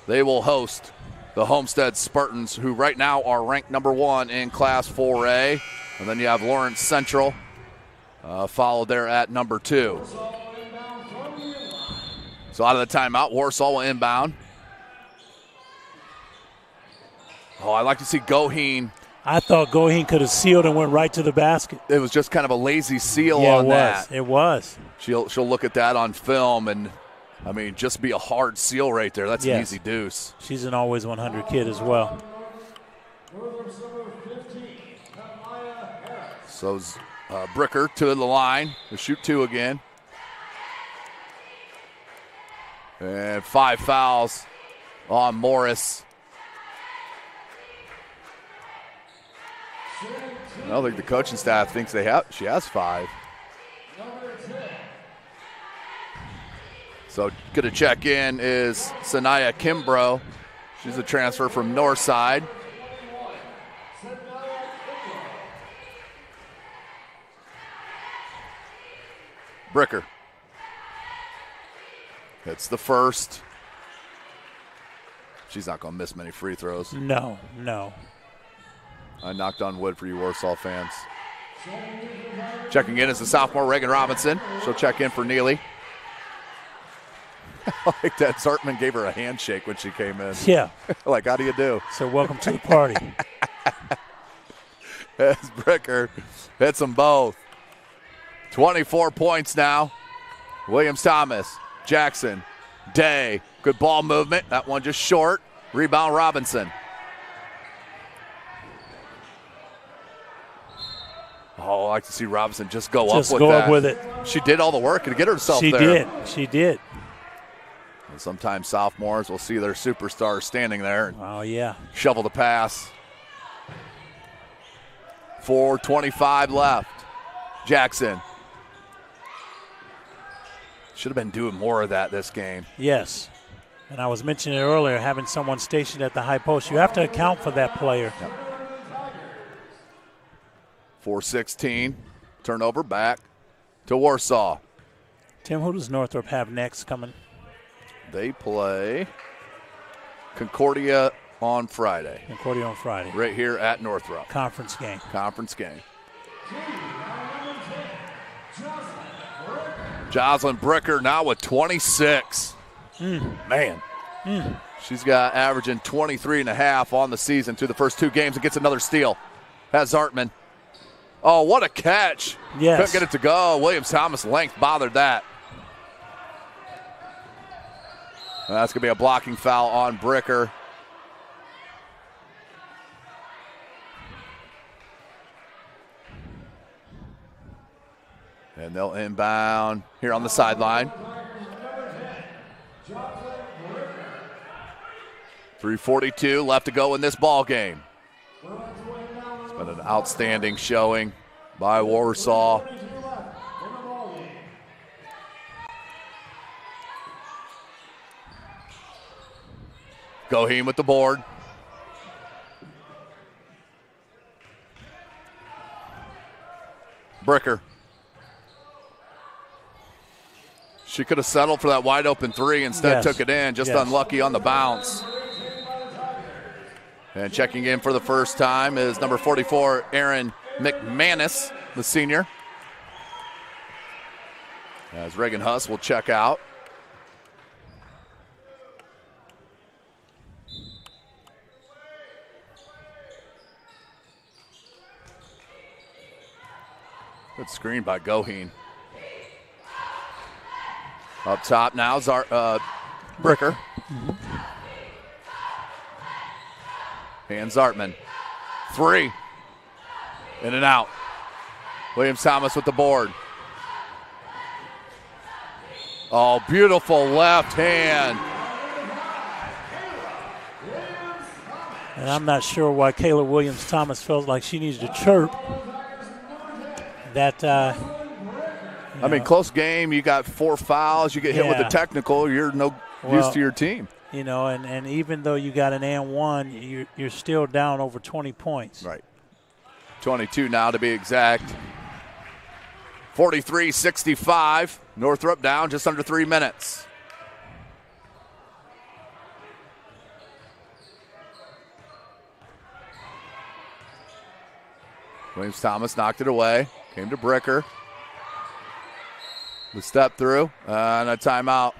they will host the Homestead Spartans, who right now are ranked number 1 in Class 4A. And then you have Lawrence Central, followed there at number 2. So out of the timeout, Warsaw will inbound. Oh, I like to see Goheen.
I thought Goheen could have sealed and went right to the basket.
It was just kind of a lazy seal on that.
It was.
She'll look at that on film, and, I mean, just be a hard seal right there. That's an easy deuce.
She's an always 100 kid as well.
So Bricker to the line to shoot 2 again. And 5 fouls on Morris. I don't think the coaching staff thinks she has 5. So going to check in is Sanaya Kimbrough. She's a transfer from Northside. Bricker. Hits the first. She's not going to miss many free throws.
No.
I knocked on wood for you Warsaw fans. Checking in is the sophomore Reagan Robinson. She'll check in for Neely. Like that, Zartman gave her a handshake when she came in.
Yeah.
Like, how do you do?
So welcome to the party.
As Bricker hits them both. 24 points now. Williams-Thomas, Jackson, Day. Good ball movement. That one just short. Rebound Robinson. Oh, I like to see Robinson just go up with that.
Just go up with it.
She did all the work to get herself there.
She did.
And sometimes sophomores will see their superstars standing there and
oh, yeah.
shovel the pass. 4:25 left. Jackson. Should have been doing more of that this game.
Yes. And I was mentioning it earlier, having someone stationed at the high post. You have to account for that player.
Yep. 4:16. Turnover back to Warsaw.
Tim, who does Northrop have next coming?
They play Concordia on Friday.
Concordia on Friday.
Right here at Northrop.
Conference game.
Jocelyn Bricker now with 26. Man. She's got averaging 23.5 on the season through the first 2 games and gets another steal. Has Zartman. Oh, what a catch.
Yes.
Couldn't get it to go. Williams-Thomas length bothered that. And that's going to be a blocking foul on Bricker. And they'll inbound here on the sideline. 3:42 left to go in this ball game. It's been an outstanding showing by Warsaw. Goheen with the board. Bricker. She could have settled for that wide open 3. Instead took it in. Just unlucky on the bounce. And checking in for the first time is number 44, Aaron McManus, the senior. As Reagan Huss will check out. Good screen by Goheen. Up top now, Bricker. And Zartman. 3. In and out. Williams-Thomas with the board. Oh, beautiful left hand.
And I'm not sure why Kayla Williams-Thomas felt like she needs to chirp. That,
I mean, close game. You got 4 fouls. You get hit with the technical. You're used to your team.
You know, and even though you got an and 1, you're still down over 20 points.
Right. 22 now to be exact. 43-65. Northrop down just under 3 minutes. Williams-Thomas knocked it away. Came to Bricker. The step through and a timeout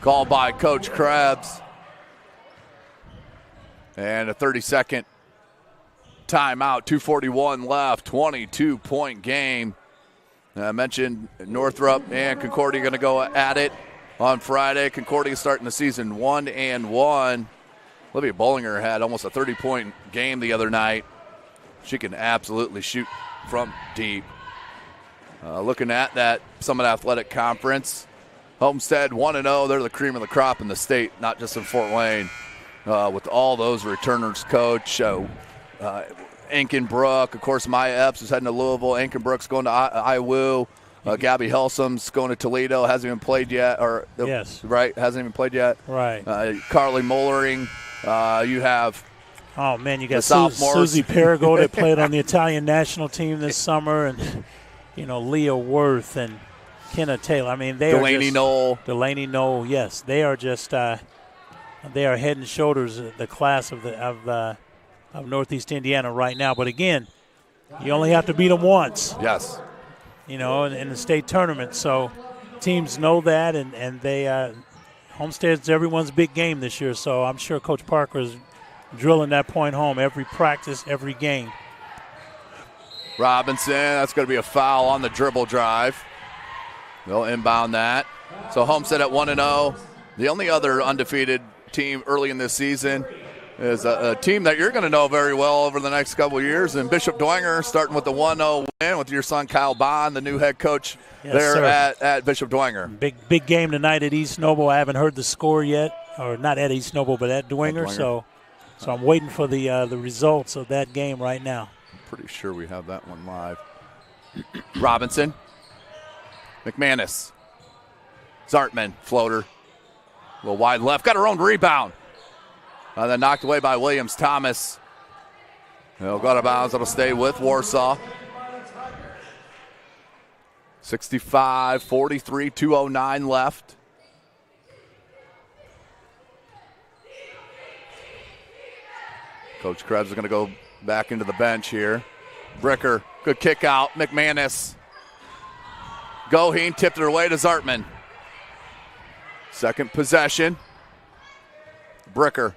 called by Coach Krebs. And a 30-second timeout, 2:41 left, 22-point game. I mentioned Northrop and Concordia going to go at it on Friday. Concordia starting the season 1-1. Olivia Bollinger had almost a 30-point game the other night. She can absolutely shoot from deep. Looking at that Summit Athletic Conference, Homestead 1-0. They're the cream of the crop in the state, not just in Fort Wayne. With all those returners, Coach. Ankenbrook, of course, Maya Epps is heading to Louisville. Ankenbrook's going to IWU. Gabby Helsum's going to Toledo. Hasn't even played yet.
Yes.
Right, hasn't even played yet.
Right.
Carly Mollering. You have
Oh, man, you got
sophomores.
Susie Perigo that played on the Italian national team this summer, and, Leah Worth and Kenna Taylor. I mean, they
Delaney
are just,
Knoll.
Delaney Knoll, yes. They are just they are head and shoulders the class of Northeast Indiana right now. But, again, you only have to beat them once.
Yes.
In the state tournament. So teams know that, and they Homestead's everyone's big game this year. So I'm sure Coach Parker is drilling that point home every practice, every game.
Robinson, that's going to be a foul on the dribble drive. They'll inbound that. So Homestead at 1-0. The only other undefeated team early in this season is a team that you're going to know very well over the next couple of years. And Bishop Dwenger starting with the 1-0 win with your son Kyle Bond, the new head coach at Bishop Dwenger.
Big game tonight at East Noble. I haven't heard the score yet, or not at East Noble, but at Dwenger. So I'm waiting for the results of that game right now.
Pretty sure we have that one live. Robinson, McManus, Zartman, floater, a little wide left, got her own rebound. Then knocked away by Williams Thomas. It'll go out of bounds. It'll stay with Warsaw. 65-43, 2:09 left. Coach Krebs is going to go back into the bench here. Bricker, good kick out. McManus. Goheen tipped it away to Zartman. Second possession. Bricker.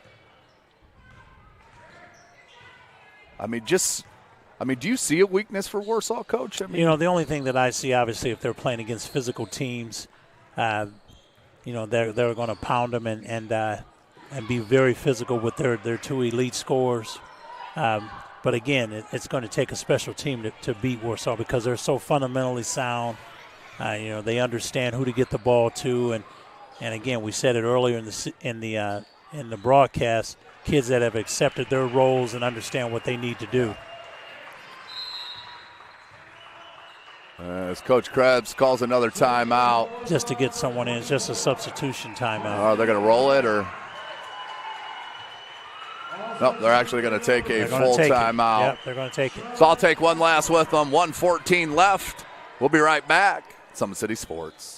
Do you see a weakness for Warsaw, Coach?
The only thing that I see, obviously, if they're playing against physical teams, they're going to pound them and be very physical with their two elite scorers. But again, it's going to take a special team to beat Warsaw because they're so fundamentally sound. They understand who to get the ball to, and again, we said it earlier in the broadcast. Kids that have accepted their roles and understand what they need to do.
As Coach Krebs calls another timeout.
Just to get someone in. It's just a substitution timeout.
Are they going to roll it or? Nope, they're actually going to take a full timeout.
Yep, they're going to take it.
So I'll take one last with them. 1:14 left. We'll be right back. Summit City Sports.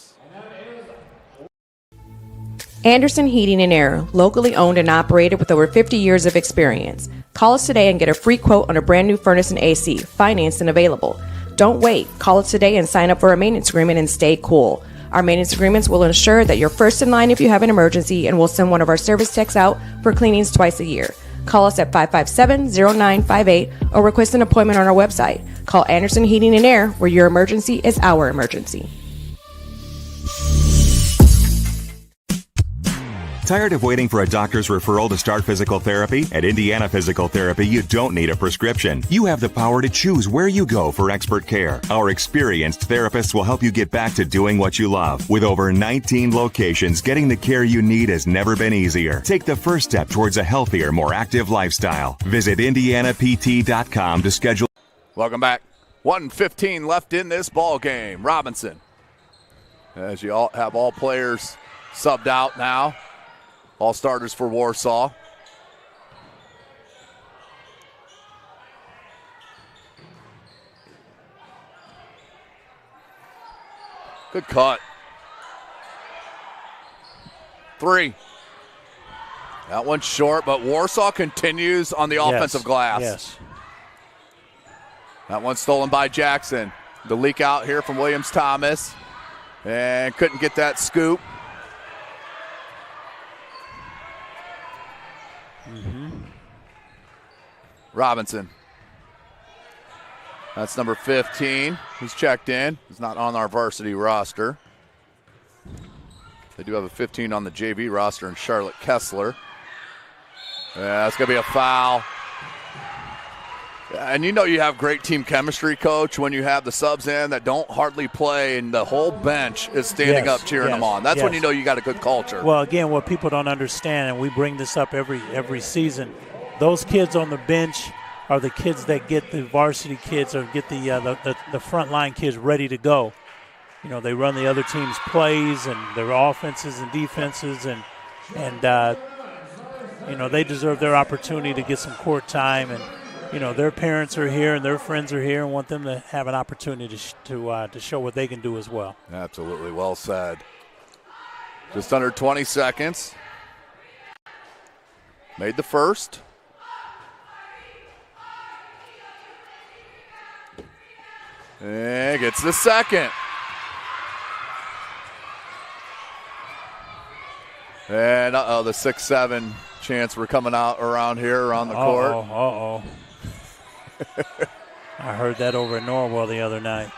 Anderson Heating and Air, locally owned and operated with over 50 years of experience. Call us today and get a free quote on a brand new furnace and AC, financed and available. Don't wait. Call us today and sign up for a maintenance agreement and stay cool. Our maintenance agreements will ensure that you're first in line if you have an emergency, and we'll send one of our service techs out for cleanings twice a year. Call us at 557-0958 or request an appointment on our website. Call Anderson Heating and Air, where your emergency is our emergency.
Tired of waiting for a doctor's referral to start physical therapy? At Indiana Physical Therapy, you don't need a prescription. You have the power to choose where you go for expert care. Our experienced therapists will help you get back to doing what you love. With over 19 locations, getting the care you need has never been easier. Take the first step towards a healthier, more active lifestyle. Visit IndianaPT.com to schedule.
Welcome back. 1:15 left in this ball game. Robinson, as you all have all players subbed out now. All starters for Warsaw. Good cut. 3. That one's short, but Warsaw continues on the offensive glass.
Yes.
That one's stolen by Jackson. The leak out here from Williams Thomas. And couldn't get that scoop. Robinson. That's number 15 who's checked in. He's not on our varsity roster. They do have a 15 on the JV roster in Charlotte Kessler. Yeah, that's going to be a foul. And you have great team chemistry, Coach, when you have the subs in that don't hardly play and the whole bench is standing up cheering them on. That's when you know you got a good culture.
Well, again, what people don't understand, and we bring this up every season, those kids on the bench are the kids that get the varsity kids or get the front line kids ready to go. They run the other team's plays and their offenses and defenses, and they deserve their opportunity to get some court time. And their parents are here and their friends are here and want them to have an opportunity to show what they can do as well.
Absolutely, well said. Just under 20 seconds. Made the first. And gets the second. And the 6-7 chance we're coming out around here around the court.
I heard that over in Norwell the other night.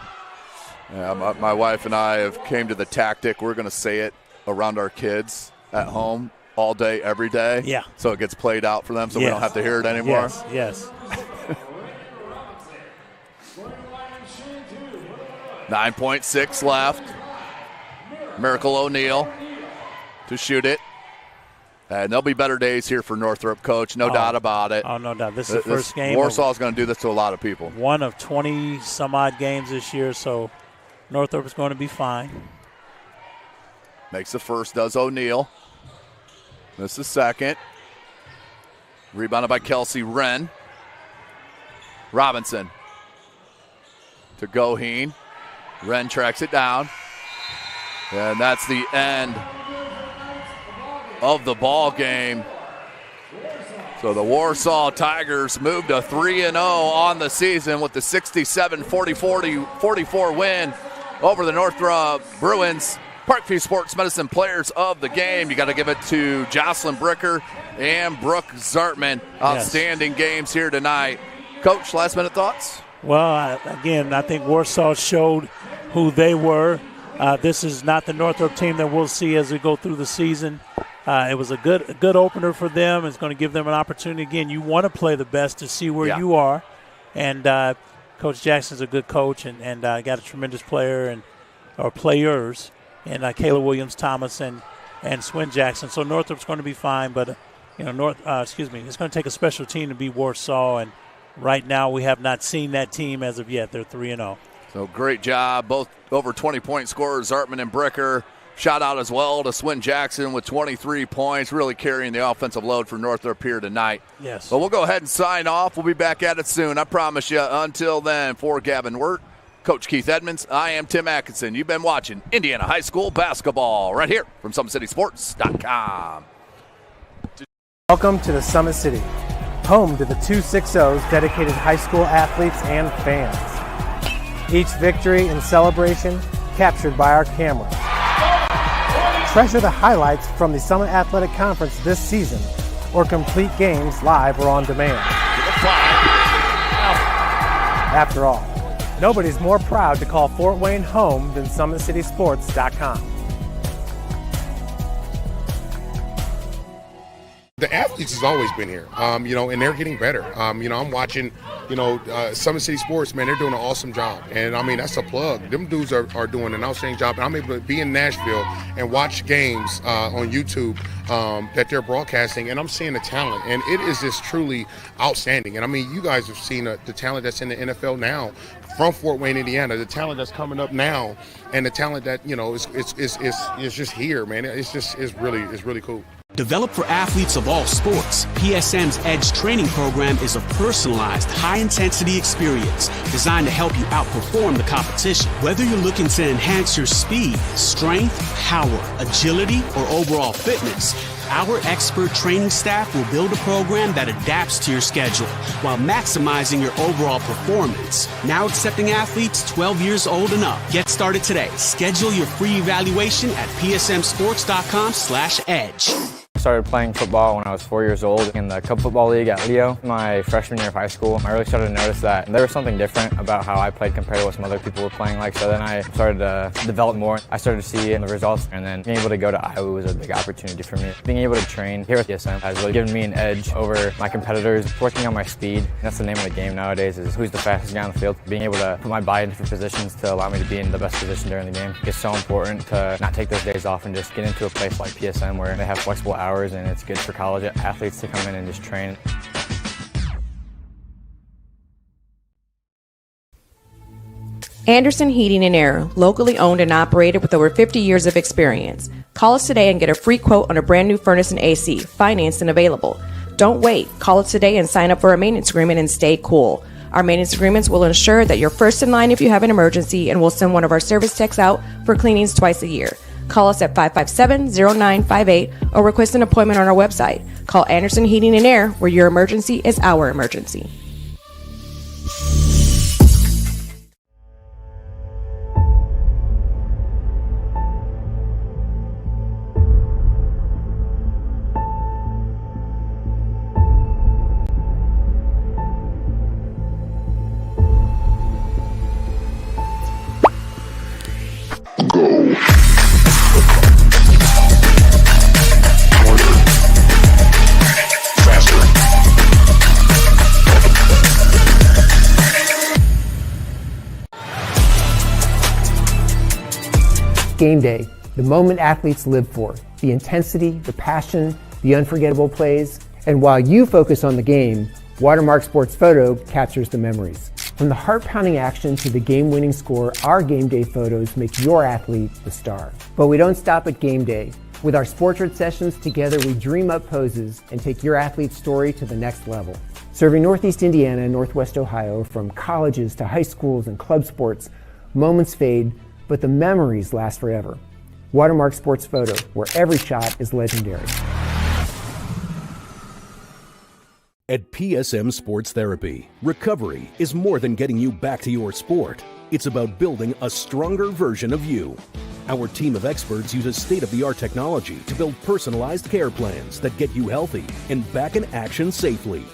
Yeah, my wife and I have came to the tactic. We're going to say it around our kids at home all day, every day.
Yeah.
So it gets played out for them so we don't have to hear it anymore.
Yes.
9.6 left. Miracle O'Neal to shoot it. And there'll be better days here for Northrop, Coach. No doubt about it.
Oh, no doubt. This is the first game.
Warsaw is going to do this to a lot of people.
One of 20-some-odd games this year, so Northrop is going to be fine.
Makes the first, does O'Neal. This is second. Rebounded by Kelsey Wren. Robinson to Goheen. Wren tracks it down. And that's the end of the ball game. So the Warsaw Tigers moved to 3-0 on the season with the 67-44 win over the Northrop Bruins. Parkview Sports Medicine players of the game. You got to give it to Jocelyn Bricker and Brooke Zartman. Outstanding games here tonight. Coach, last minute thoughts?
Well, again, I think Warsaw showed who they were. This is not the Northrop team that we'll see as we go through the season. It was a good opener for them. It's going to give them an opportunity. Again, you want to play the best to see where you are. And Coach Jackson's a good coach and got a tremendous player or players. And Kayla Williams-Thomas and Swin Jackson. So Northrop's going to be fine, but it's going to take a special team to beat Warsaw. And right now we have not seen that team as of yet. They're 3-0.
So great job, both over 20-point scorers, Zartman and Bricker. Shout out as well to Swin Jackson with 23 points, really carrying the offensive load for Northrop here tonight.
Yes.
But we'll go ahead and sign off. We'll be back at it soon. I promise you. Until then, for Gavin Wirt, Coach Keith Edmonds, I am Tim Atkinson. You've been watching Indiana High School basketball right here from SummitCitySports.com.
Welcome to the Summit City, home to the 260's dedicated high school athletes and fans. Each victory and celebration captured by our camera. Treasure the highlights from the Summit Athletic Conference this season, or complete games live or on demand. After all, nobody's more proud to call Fort Wayne home than SummitCitySports.com.
The athletes has always been here, and they're getting better. I'm watching, Summit City Sports, man, they're doing an awesome job. And, that's a plug. Them dudes are doing an outstanding job. And I'm able to be in Nashville and watch games on YouTube that they're broadcasting, and I'm seeing the talent. And it is just truly outstanding. And, you guys have seen the talent that's in the NFL now from Fort Wayne, Indiana, the talent that's coming up now, and the talent that, is just here, man. It's really cool.
Developed for athletes of all sports, PSM's Edge training program is a personalized, high-intensity experience designed to help you outperform the competition. Whether you're looking to enhance your speed, strength, power, agility, or overall fitness, our expert training staff will build a program that adapts to your schedule while maximizing your overall performance. Now accepting athletes 12 years old and up. Get started today. Schedule your free evaluation at psmsports.com/edge.
started playing football when I was 4 years old in the Club Football League at Leo. My freshman year of high school, I really started to notice that there was something different about how I played compared to what some other people were playing like. So then I started to develop more. I started to see the results, and then being able to go to Iowa was a big opportunity for me. Being able to train here at PSM has really given me an edge over my competitors. Working on my speed, and that's the name of the game nowadays, is who's the fastest guy on the field. Being able to put my body in different positions to allow me to be in the best position during the game. It's so important to not take those days off and just get into a place like PSM where they have flexible hours, and it's good for college athletes to come in and just train.
Anderson Heating and Air, locally owned and operated with over 50 years of experience. Call us today and get a free quote on a brand new furnace and AC, financed and available. Don't wait. Call us today and sign up for a maintenance agreement and stay cool. Our maintenance agreements will ensure that you're first in line if you have an emergency, and we'll send one of our service techs out for cleanings twice a year. Call us at 557-0958 or request an appointment on our website. Call Anderson Heating and Air, where your emergency is our emergency.
Game day, the moment athletes live for, the intensity, the passion, the unforgettable plays. And while you focus on the game, Watermark Sports Photo captures the memories. From the heart-pounding action to the game-winning score, our game day photos make your athlete the star. But we don't stop at game day. With our Sportrait sessions, together we dream up poses and take your athlete's story to the next level. Serving Northeast Indiana and Northwest Ohio, from colleges to high schools and club sports, moments fade, but the memories last forever. Watermark Sports Photo, where every shot is legendary.
At PSM Sports Therapy, recovery is more than getting you back to your sport. It's about building a stronger version of you. Our team of experts uses state-of-the-art technology to build personalized care plans that get you healthy and back in action safely.